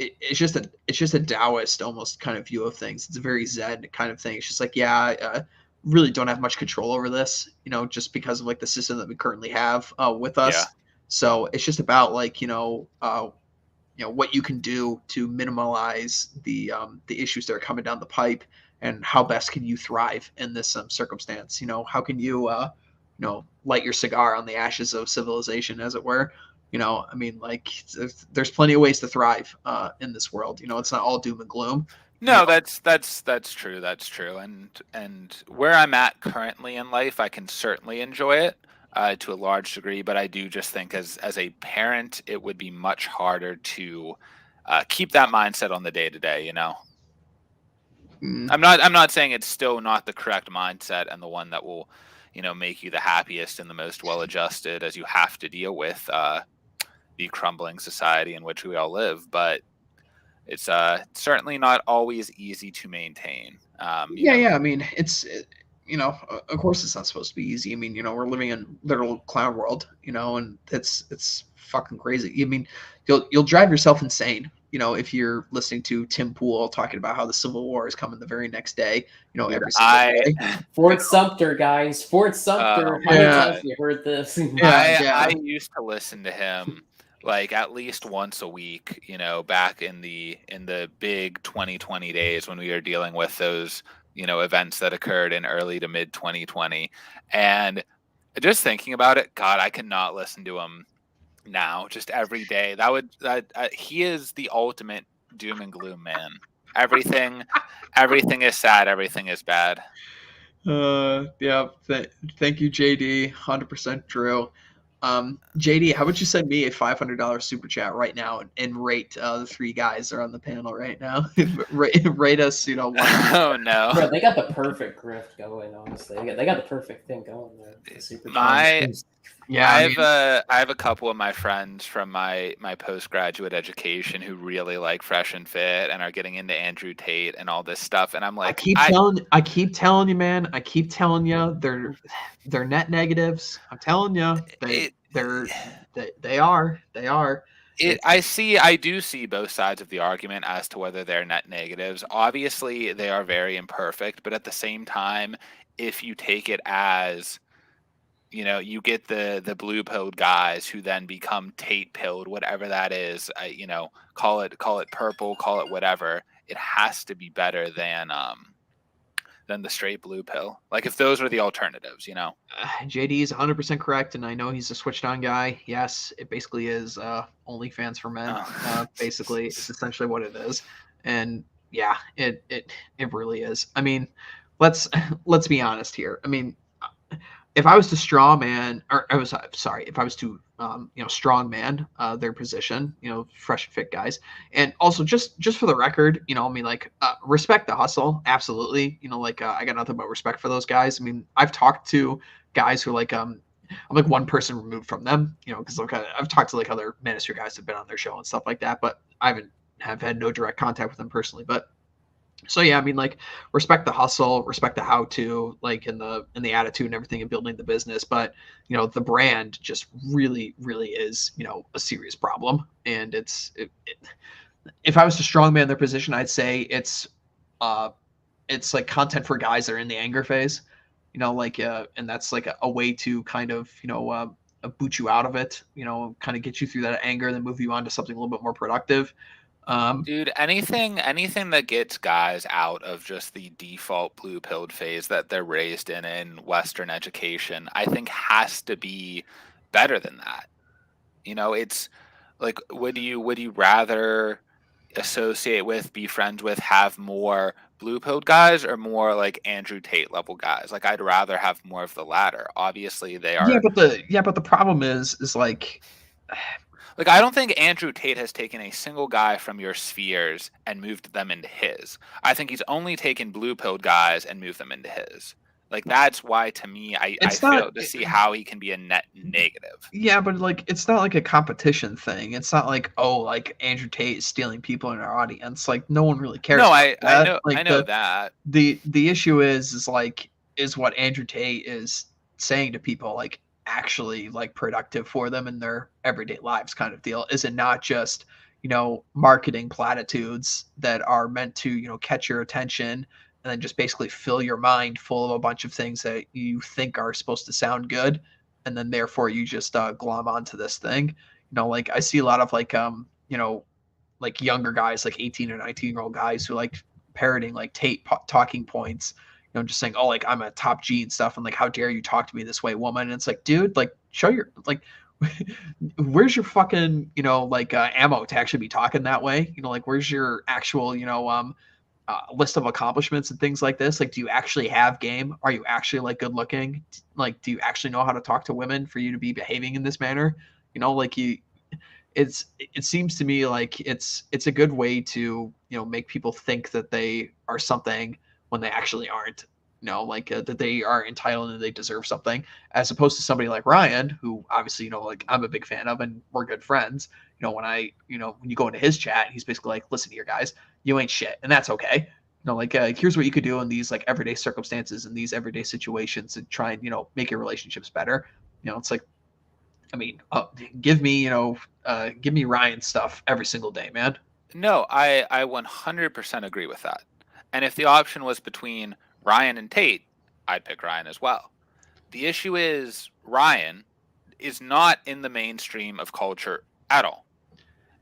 S1: it's just a Taoist almost kind of view of things. It's a very Zen kind of thing. It's just like, I really don't have much control over this, just because of like the system that we currently have with us. Yeah. So it's just about like, what you can do to minimize the issues that are coming down the pipe, and how best can you thrive in this circumstance. How can you light your cigar on the ashes of civilization, as it were. I mean, like, there's plenty of ways to thrive in this world. It's not all doom and gloom.
S3: No, that's true. And where I'm at currently in life, I can certainly enjoy it. to a large degree, but I do just think as a parent, it would be much harder to keep that mindset on the day to day.
S1: Mm.
S3: I'm not saying it's still not the correct mindset and the one that will, make you the happiest and the most well adjusted, as you have to deal with the crumbling society in which we all live. But it's certainly not always easy to maintain.
S1: Yeah. I mean, of course, it's not supposed to be easy. I mean, we're living in literal clown world, and it's fucking crazy. I mean, you'll drive yourself insane, if you're listening to Tim Pool talking about how the Civil War is coming the very next day,
S3: Dude,
S1: every single day.
S2: Fort Sumter, guys. Fort Sumter. How many
S1: yeah.
S2: times have you heard this?
S3: I used to listen to him like at least once a week, back in the big 2020 days when we were dealing with those, events that occurred in early to mid 2020. And just thinking about it, God, I cannot listen to him now just every day. He is the ultimate doom and gloom man. Everything is sad, everything is bad.
S1: Yeah. Thank you, JD. 100% Drew. JD, how about you send me a $500 super chat right now and rate the three guys that are on the panel right now? rate us, one.
S3: Oh no!
S2: Bro, they got the perfect grift going. Honestly, they got the perfect thing going there. The super
S1: Yeah,
S3: I have a couple of my friends from my postgraduate education who really like Fresh and Fit and are getting into Andrew Tate and all this stuff, and I'm like,
S1: I keep telling you, man. I keep telling you, they're net negatives. I'm telling you, they are.
S3: I do see both sides of the argument as to whether they're net negatives. Obviously, they are very imperfect, but at the same time, if you take it as you get the blue pilled guys who then become Tate pilled, whatever that is. Call it purple, call it whatever. It has to be better than the straight blue pill. Like if those are the alternatives,
S1: JD is 100% correct, and I know he's a switched on guy. Yes, it basically is OnlyFans for men. Basically, it's essentially what it is, and yeah, it really is. I mean, let's be honest here. I mean, if I was to straw man, or I was sorry, if I was to strong man their position, Fresh and Fit guys, and also just for the record, I mean, like respect the hustle, absolutely. I got nothing but respect for those guys. I mean, I've talked to guys who I'm like one person removed from them, because I've talked to like other ministry guys who've been on their show and stuff like that, but I have had no direct contact with them personally, but. So yeah, I mean, like respect the hustle, respect the how to, like in the attitude and everything and building the business, but the brand just really, really is a serious problem. And if I was to strongman their position, I'd say it's like content for guys that are in the anger phase, and that's like a way to kind of boot you out of it, kind of get you through that anger, and then move you on to something a little bit more productive.
S3: Dude, anything that gets guys out of just the default blue pilled phase that they're raised in Western education, I think has to be better than that. It's like, would you rather associate with, be friends with, have more blue pilled guys or more like Andrew Tate level guys? Like, I'd rather have more of the latter. Obviously, they are.
S1: But the problem is like.
S3: Like, I don't think Andrew Tate has taken a single guy from your spheres and moved them into his. I think he's only taken blue-pilled guys and moved them into his. Like, that's why, to me, I fail to see how he can be a net negative.
S1: Yeah, but, like, it's not like a competition thing. It's not like, oh, like, Andrew Tate is stealing people in our audience. Like, no one really cares
S3: about
S1: that.
S3: I know that.
S1: The issue is what Andrew Tate is saying to people, like, actually like productive for them in their everyday lives kind of deal. Is it not just marketing platitudes that are meant to catch your attention and then just basically fill your mind full of a bunch of things that you think are supposed to sound good, and then therefore you just glom onto this thing. Like I see a lot of like like younger guys, like 18 or 19-year-old guys who like parroting like Tate talking points, just saying, oh, like I'm a top G and stuff, and like, how dare you talk to me this way, woman? And it's like, dude, like, show your like, where's your fucking ammo to actually be talking that way? Like, where's your actual list of accomplishments and things like this. Like, do you actually have game? Are you actually like good looking? Like, do you actually know how to talk to women for you to be behaving in this manner? Like it seems to me like it's a good way to make people think that they are something when they actually aren't. Like that they are entitled and they deserve something, as opposed to somebody like Ryan, who obviously like I'm a big fan of and we're good friends. When you go into his chat, he's basically like, listen here, guys, you ain't shit, and that's okay. Like here's what you could do in these like everyday circumstances and these everyday situations to try and make your relationships better. It's like, I mean, give me give me Ryan stuff every single day, man.
S3: No, I 100% agree with that. And if the option was between Ryan and Tate, I'd pick Ryan as well. The issue is Ryan is not in the mainstream of culture at all.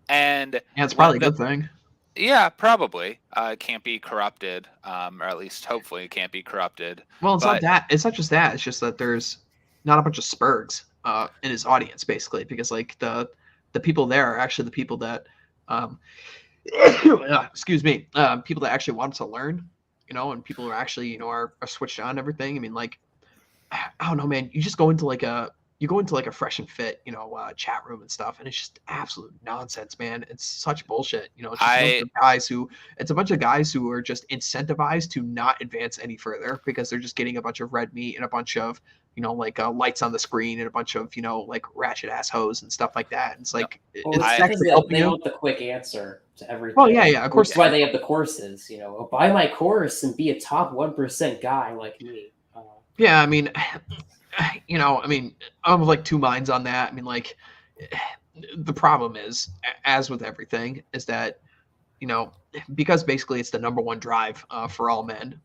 S3: And
S1: Yeah, it's probably a good thing.
S3: Yeah, probably. It can't be corrupted, or at least hopefully it can't be corrupted.
S1: Well, it's not that. It's not just that. It's just that there's not a bunch of spurgs in his audience, basically, because like the people there are actually the people that, excuse me, people that actually want to learn, and people who are actually are switched on and everything. I mean, like, I don't know, man. You just go into like a fresh and fit, chat room and stuff, and it's just absolute nonsense, man. It's such bullshit. It's just a bunch of guys who are just incentivized to not advance any further because they're just getting a bunch of red meat and a bunch of, like lights on the screen and a bunch of, like ratchet ass hoes and stuff like that. And it's like,
S2: it's actually helping they want the quick answer to everything.
S1: Well, yeah, of course.
S2: That's why they have the courses. Buy my course and be a top 1% guy like me.
S1: Yeah, I mean, I'm of like two minds on that. I mean, like, the problem is, as with everything, is that, because basically it's the number one drive for all men,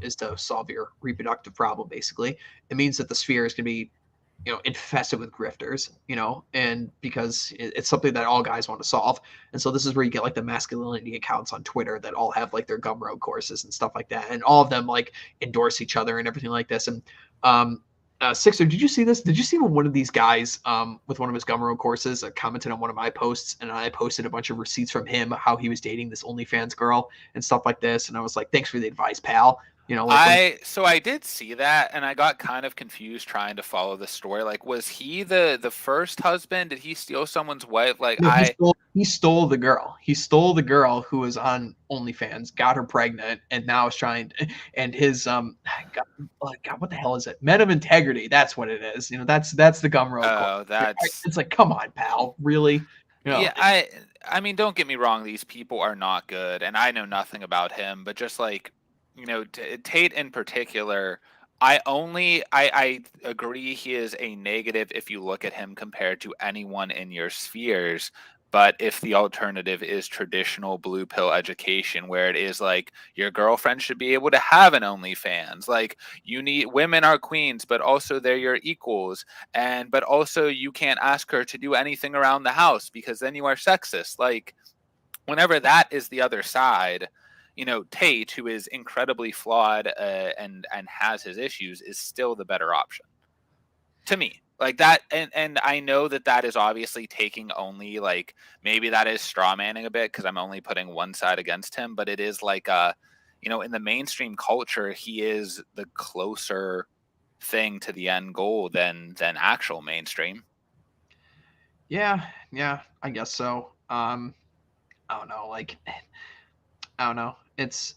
S1: is to solve your reproductive problem, basically. It means that the sphere is going to be, infested with grifters, and because it's something that all guys want to solve. And so this is where you get like the masculinity accounts on Twitter that all have like their Gumroad courses and stuff like that. And all of them like endorse each other and everything like this. And Sixer, did you see this? Did you see when one of these guys with one of his Gumroad courses commented on one of my posts, and I posted a bunch of receipts from him how he was dating this OnlyFans girl and stuff like this, and I was like, thanks for the advice, pal.
S3: So I did see that, and I got kind of confused trying to follow the story. Like, was he the first husband? Did he steal someone's wife? Like,
S1: no, he stole the girl. He stole the girl who was on OnlyFans, got her pregnant, and now is trying. And his God, what the hell is it? Men of Integrity. That's what it is. That's the Gumroad.
S3: Oh, that's.
S1: It's like, come on, pal. Really?
S3: Yeah, I mean, don't get me wrong. These people are not good, and I know nothing about him, but just like. Tate in particular, I agree he is a negative if you look at him compared to anyone in your spheres. But if the alternative is traditional blue pill education, where it is like your girlfriend should be able to have an OnlyFans, like women are queens, but also they're your equals, but also you can't ask her to do anything around the house because then you are sexist. Like, whenever that is the other side. Tate, who is incredibly flawed and has his issues, is still the better option to me. Like that, and I know that is obviously taking only like maybe that is straw manning a bit because I'm only putting one side against him, but it is like in the mainstream culture, he is the closer thing to the end goal than actual mainstream.
S1: Yeah, I guess so. I don't know, like. I don't know. It's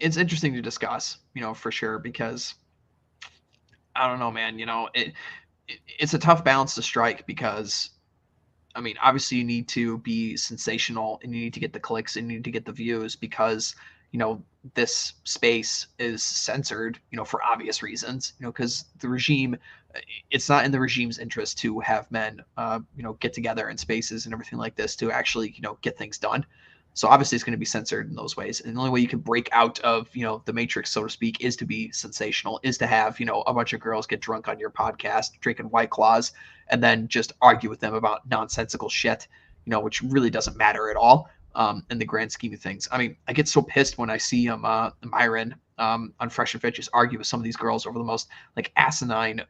S1: interesting to discuss, for sure, because I don't know, man. It's a tough balance to strike because, I mean, obviously you need to be sensational and you need to get the clicks and you need to get the views because, this space is censored, for obvious reasons, because the regime, it's not in the regime's interest to have men, get together in spaces and everything like this to actually, get things done. So obviously it's going to be censored in those ways. And the only way you can break out of, the matrix, so to speak, is to be sensational, is to have, a bunch of girls get drunk on your podcast, drinking White Claws, and then just argue with them about nonsensical shit, which really doesn't matter at all in the grand scheme of things. I mean, I get so pissed when I see Myron on Fresh and Fit just argue with some of these girls over the most like asinine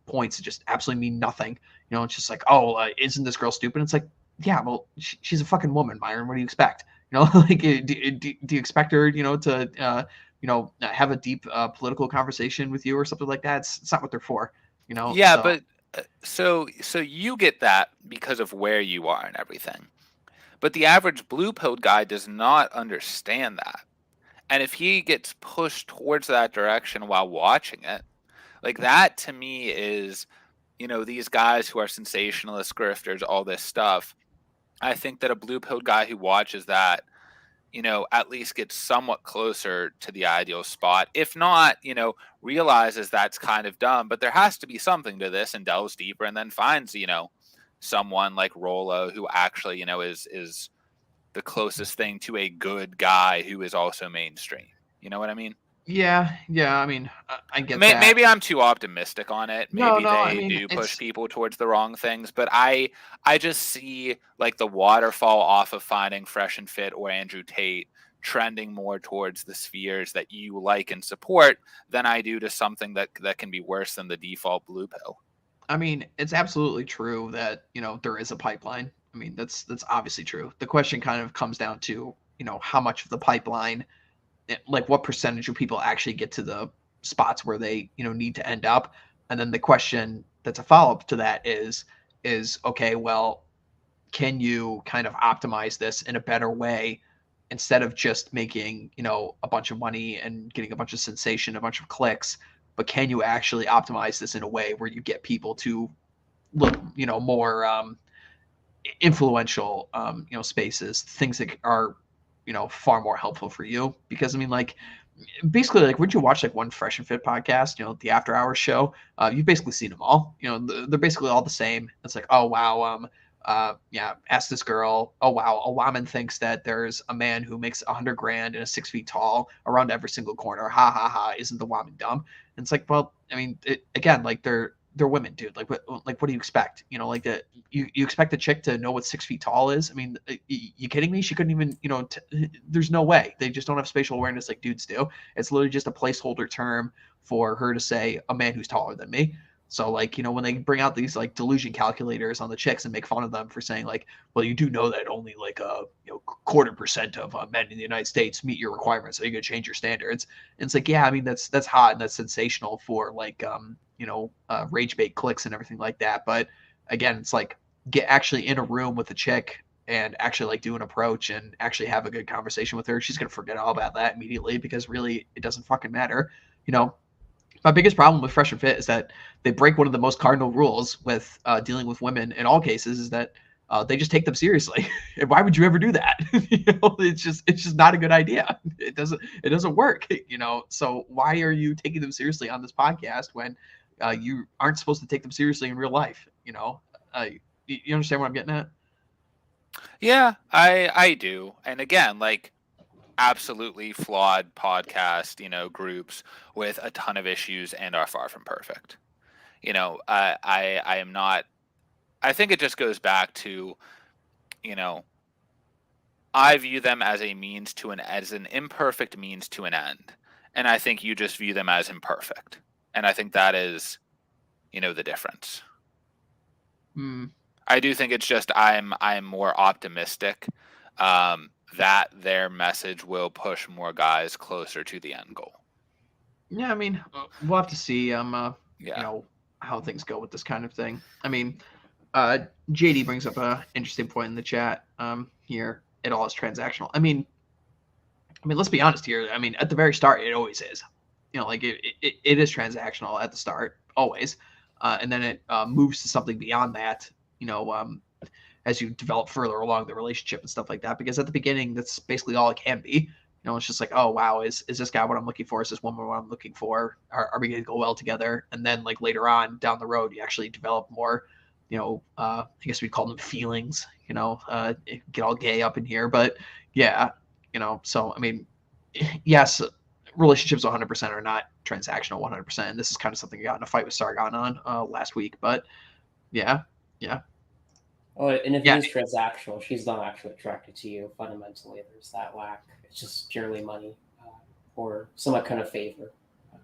S1: points that just absolutely mean nothing. It's just like, oh, isn't this girl stupid? It's like, yeah, well, she's a fucking woman, Myron. What do you expect? Like, do you expect her, to, have a deep political conversation with you or something like that? It's not what they're for,
S3: Yeah,
S1: so.
S3: but so you get that because of where you are and everything. But the average blue pilled guy does not understand that. And if he gets pushed towards that direction while watching it, like that to me is, these guys who are sensationalist grifters, all this stuff. I think that a blue pilled guy who watches that, at least gets somewhat closer to the ideal spot. If not, realizes that's kind of dumb, but there has to be something to this and delves deeper and then finds, someone like Rolo who actually, is the closest thing to a good guy who is also mainstream. You know what I mean?
S1: Yeah, yeah. I mean, I get that.
S3: Maybe I'm too optimistic on it.
S1: No,
S3: Maybe
S1: no. I
S3: they
S1: mean,
S3: do push
S1: it's.
S3: people towards the wrong things, but I just see like the waterfall off of finding Fresh and Fit or Andrew Tate trending more towards the spheres that you like and support than I do to something that can be worse than the default blue pill.
S1: I mean, it's absolutely true that there is a pipeline. I mean, that's obviously true. The question kind of comes down to how much of the pipeline, like what percentage of people actually get to the spots where they need to end up, and then the question that's a follow up to that is okay, well, can you kind of optimize this in a better way instead of just making a bunch of money and getting a bunch of sensation, a bunch of clicks, but can you actually optimize this in a way where you get people to look more influential spaces, things that are far more helpful for you? Because I mean, like, basically, like, would you watch like one Fresh and Fit podcast, the After Hours show? You've basically seen them all. They're basically all the same. It's like, oh wow, yeah, ask this girl. Oh wow, a woman thinks that there's a man who makes 100 grand and is 6 feet tall around every single corner. Ha ha ha! Isn't the woman dumb? And it's like, well, I mean, again, like they're women, dude. Like what do you expect? Like that you expect a chick to know what 6 feet tall is? I mean, you kidding me? She couldn't even, there's no way. They just don't have spatial awareness like dudes do. It's literally just a placeholder term for her to say a man who's taller than me. So like, when they bring out these like delusion calculators on the chicks and make fun of them for saying like, well, you do know that only like a 1/4% of men in the United States meet your requirements, so you could change your standards. And it's like, yeah, I mean that's hot and that's sensational for like rage bait clicks and everything like that. But again, it's like get actually in a room with a chick and actually like do an approach and actually have a good conversation with her. She's gonna forget all about that immediately because really it doesn't fucking matter. My biggest problem with Fresh and Fit is that they break one of the most cardinal rules with dealing with women in all cases is that they just take them seriously. And why would you ever do that? It's just not a good idea. It doesn't work. So why are you taking them seriously on this podcast when you aren't supposed to take them seriously in real life? You understand what I'm getting at?
S3: Yeah, I do. And again, like absolutely flawed podcast, groups with a ton of issues and are far from perfect. I am not. I think it just goes back to, you know, I view them as as an imperfect means to an end, and I think you just view them as imperfect, and I think that is, the difference.
S1: Hmm.
S3: I do think it's just I'm more optimistic that their message will push more guys closer to the end goal.
S1: Yeah, I mean, we'll have to see.
S3: Yeah.
S1: How things go with this kind of thing. I mean, JD brings up a interesting point in the chat. Here it all is transactional. I mean, let's be honest here. I mean, at the very start, it always is. Like it is transactional at the start, always, and then it moves to something beyond that. You know, as you develop further along the relationship and stuff like that. Because at the beginning, that's basically all it can be. It's just like, oh wow, is this guy what I'm looking for? Is this woman what I'm looking for? Are we going to go well together? And then like later on down the road, you actually develop more. I guess we'd call them feelings. Get all gay up in here, but yeah, So I mean, yes, relationships 100% are not transactional 100%. And this is kind of something I got in a fight with Sargon on last week, but yeah, yeah,
S2: Oh, and if it
S1: yeah.
S2: is transactional, she's not actually attracted to you. Fundamentally, there's that lack. It's just purely money or some kind of favor that's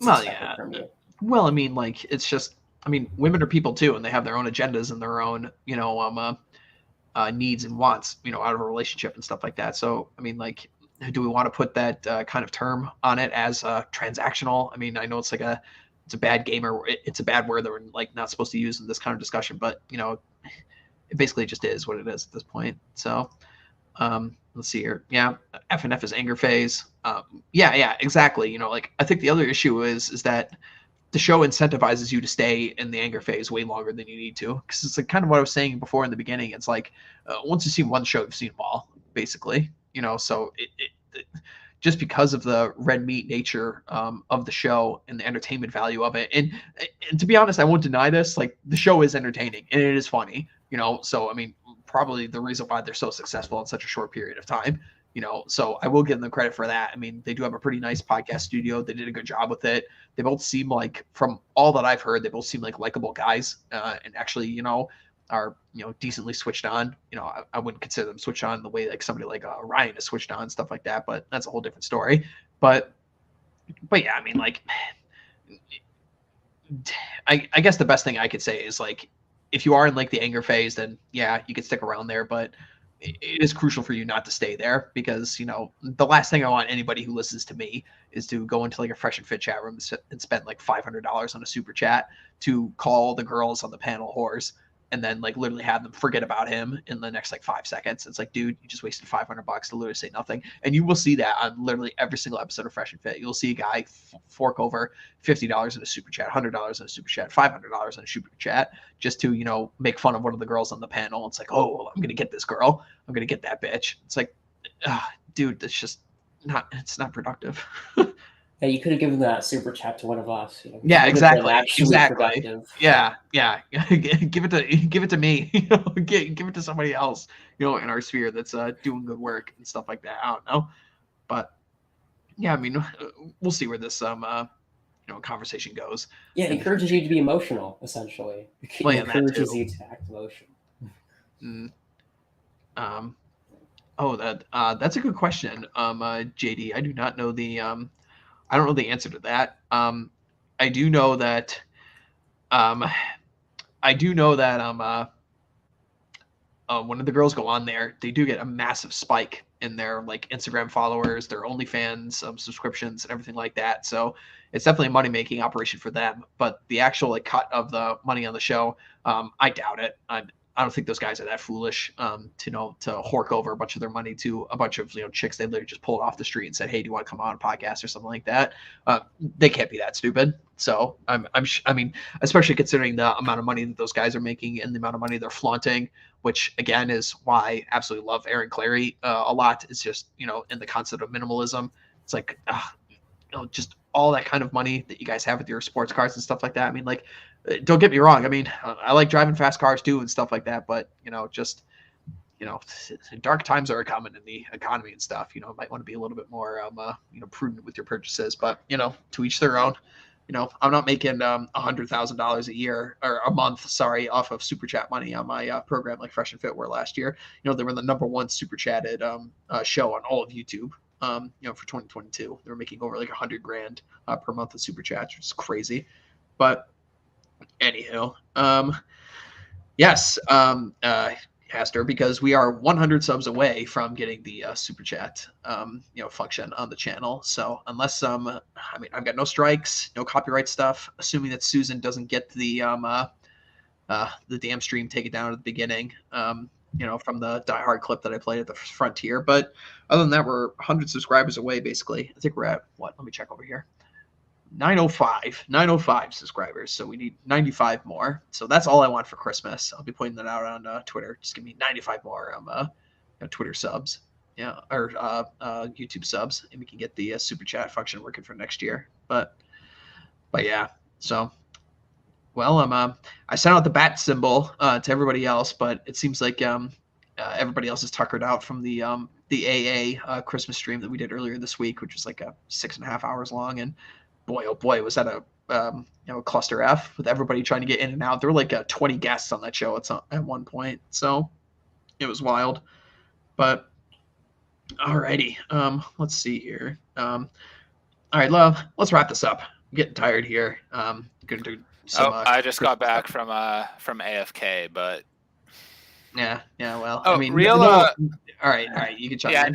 S1: Well,
S2: expected
S1: yeah.
S2: from you.
S1: Well, I mean, like it's just, I mean, women are people too, and they have their own agendas and their own, needs and wants, out of a relationship and stuff like that. So, I mean, like, do we want to put that kind of term on it as transactional? I mean, I know it's a bad gamer, it's a bad word that we're like not supposed to use in this kind of discussion, but it basically just is what it is at this point. So, let's see here. Yeah, FNF is anger phase. Yeah, exactly. Like I think the other issue is that the show incentivizes you to stay in the anger phase way longer than you need to, because it's like kind of what I was saying before in the beginning. It's like once you've seen one show, you've seen them all, basically. So it just because of the red meat nature of the show and the entertainment value of it, and to be honest, I won't deny this. Like the show is entertaining and it is funny. So I mean, probably the reason why they're so successful in such a short period of time. So I will give them credit for that. I mean, they do have a pretty nice podcast studio. They did a good job with it. They both seem like, from all that I've heard, they both seem like likable guys, and actually, are decently switched on. I wouldn't consider them switched on the way like somebody like Ryan is switched on, stuff like that. But that's a whole different story. But yeah, I mean, like, I guess the best thing I could say is like, if you are in like the anger phase, then yeah, you could stick around there. But it is crucial for you not to stay there, because the last thing I want anybody who listens to me is to go into like a Fresh and Fit chat room and spend like $500 on a super chat to call the girls on the panel whores, and then like literally have them forget about him in the next like 5 seconds. It's like, dude, you just wasted $500 to literally say nothing. And you will see that on literally every single episode of Fresh and Fit. You'll see a guy fork over $50 in a super chat, $100 in a super chat, $500 in a super chat, just to make fun of one of the girls on the panel. It's like, oh, I'm gonna get this girl, I'm gonna get that bitch. It's like, dude, that's just it's not productive.
S2: Yeah, you could have given that super chat to one of us.
S1: Yeah, exactly.
S2: Productive.
S1: Yeah. give it to me. Give it to somebody else. In our sphere that's doing good work and stuff like that. I don't know, but yeah, I mean, we'll see where this conversation goes.
S2: Yeah, it encourages you to be emotional, essentially. It encourages you to act emotional.
S1: That's a good question. JD, I do not know I don't know the answer to that. I do know that when the girls go on there, they do get a massive spike in their like Instagram followers, their OnlyFans subscriptions, and everything like that. So it's definitely a money making operation for them. But the actual like cut of the money on the show, I doubt it. I don't think those guys are that foolish to hork over a bunch of their money to a bunch of chicks they literally just pulled off the street and said, hey, do you want to come on a podcast or something like that? They can't be that stupid. So I mean, especially considering the amount of money that those guys are making and the amount of money they're flaunting, which again is why I absolutely love Aaron Clary a lot. It's just in the concept of minimalism. It's like just all that kind of money that you guys have with your sports cars and stuff like that. I mean, like, don't get me wrong. I mean, I like driving fast cars too and stuff like that, but just dark times are coming in the economy and stuff. Might want to be a little bit more prudent with your purchases, but to each their own. I'm not making $100,000 a year or a month, sorry, off of super chat money on my program like Fresh and Fit were last year. They were the number one super chatted show on all of YouTube. For 2022, they were making over like $100,000 per month of super chats, which is crazy. But anywho, yes, Hester, because we are 100 subs away from getting the super chat, function on the channel. So unless I mean, I've got no strikes, no copyright stuff, assuming that Susan doesn't get the damn stream taken down at the beginning, from the Die Hard clip that I played at the Frontier. But other than that, we're 100 subscribers away, basically. I think we're at what? Let me check over here. 905 subscribers. So we need 95 more. So that's all I want for Christmas. I'll be pointing that out on Twitter. Just give me 95 more Twitter subs, or YouTube subs, and we can get the super chat function working for next year. But yeah, so well, I sent out the bat symbol to everybody else, but it seems like everybody else is tuckered out from the AA Christmas stream that we did earlier this week, which was like 6.5 hours long, and boy, oh boy, was that a cluster F with everybody trying to get in and out. There were like 20 guests on that show at one point, so it was wild. But alrighty, let's see here. All right, love, let's wrap this up. I'm getting tired here. Gonna do some,
S3: I just got back from AFK, but
S1: Yeah, yeah. Well, I
S3: Oh,
S1: mean,
S3: real.
S1: no. All right, you can chime
S3: Yeah,
S1: in.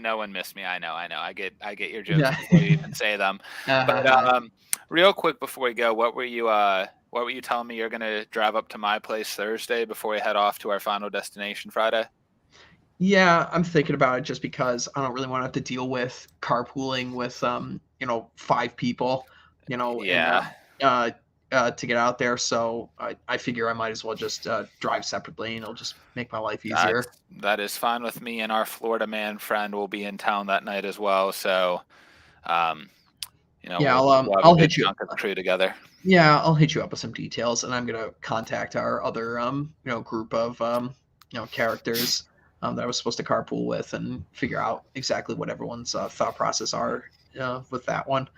S3: no one missed me. I know. I get your jokes
S1: Yeah.
S3: before you even say them. But
S1: Uh,
S3: real quick before we go, what were you telling me you're gonna drive up to my place Thursday before we head off to our final destination Friday?
S1: yeah, I'm thinking about it just because I don't really want to have to deal with carpooling with 5 people, and
S3: Yeah,
S1: to get out there. So I figure I might as well just drive separately, and it'll just make my life
S3: that's
S1: easier.
S3: that is fine with me. And our Florida man friend will be in town that night as well. So, um,
S1: Yeah,
S3: we'll have a
S1: I'll
S3: good
S1: hit you.
S3: chunk of the crew together.
S1: Yeah, I'll hit you up with some details, and I'm gonna contact our other group of characters that I was supposed to carpool with, and figure out exactly what everyone's thought process are with that one.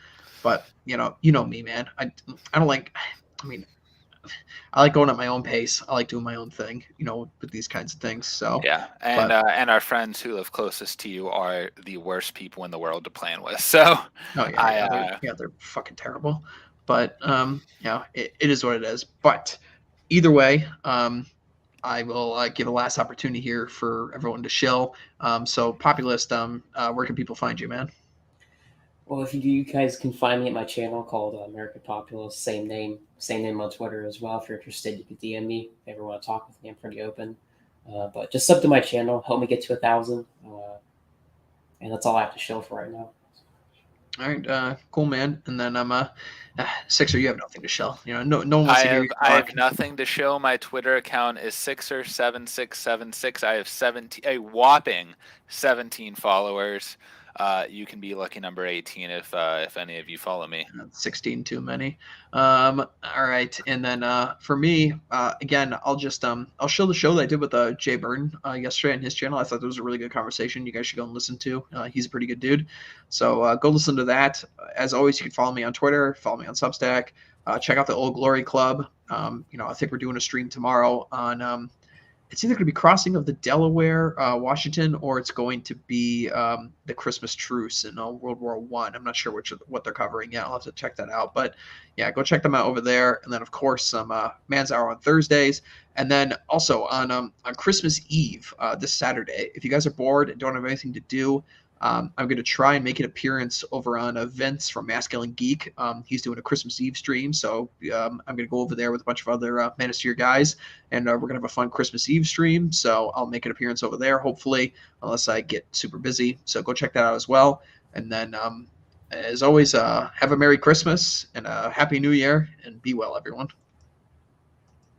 S1: But you know me, man. I don't like. I mean, I like going at my own pace. I like doing my own thing, with these kinds of things. So,
S3: Yeah,
S1: but
S3: and our friends who live closest to you are the worst people in the world to plan with. So,
S1: oh yeah,
S3: I
S1: they're fucking terrible. But it is what it is. But either way, I will give a last opportunity here for everyone to shill. So, Populist, where can people find you, man?
S2: Well, if you guys can find me at my channel called American Populist, same name on Twitter as well. If you're interested, you can DM me. If you ever want to talk with me, I'm pretty open. But just sub to my channel, help me get to 1,000, and that's all I have to show for right now.
S1: All right, cool, man. And then Sixer, you have nothing to shill. No one wants to hear you
S3: I
S1: talk.
S3: have nothing to show. My Twitter account is Sixer7676. I have a whopping 17 followers. You can be lucky number 18 if any of you follow me.
S1: 16 too many. All right, and then for me, again, I'll show the show that I did with Jay Burton yesterday on his channel. I thought that was a really good conversation. You guys should go and listen to. He's a pretty good dude, so go listen to that. As always, you can follow me on Twitter, follow me on Substack. Check out the Old Glory Club. I think we're doing a stream tomorrow on it's either going to be Crossing of the Delaware, Washington, or it's going to be the Christmas Truce in World War One. I'm not sure what they're covering yet. I'll have to check that out. But yeah, go check them out over there. And then of course some Man's Hour on Thursdays, and then also on Christmas Eve this Saturday. If you guys are bored and don't have anything to do, I'm going to try and make an appearance over on Vince from Masculine Geek. He's doing a Christmas Eve stream, so I'm going to go over there with a bunch of other Manosphere guys, and we're going to have a fun Christmas Eve stream. So I'll make an appearance over there, hopefully, unless I get super busy. So go check that out as well. And then, as always, have a Merry Christmas and a Happy New Year, and be well, everyone.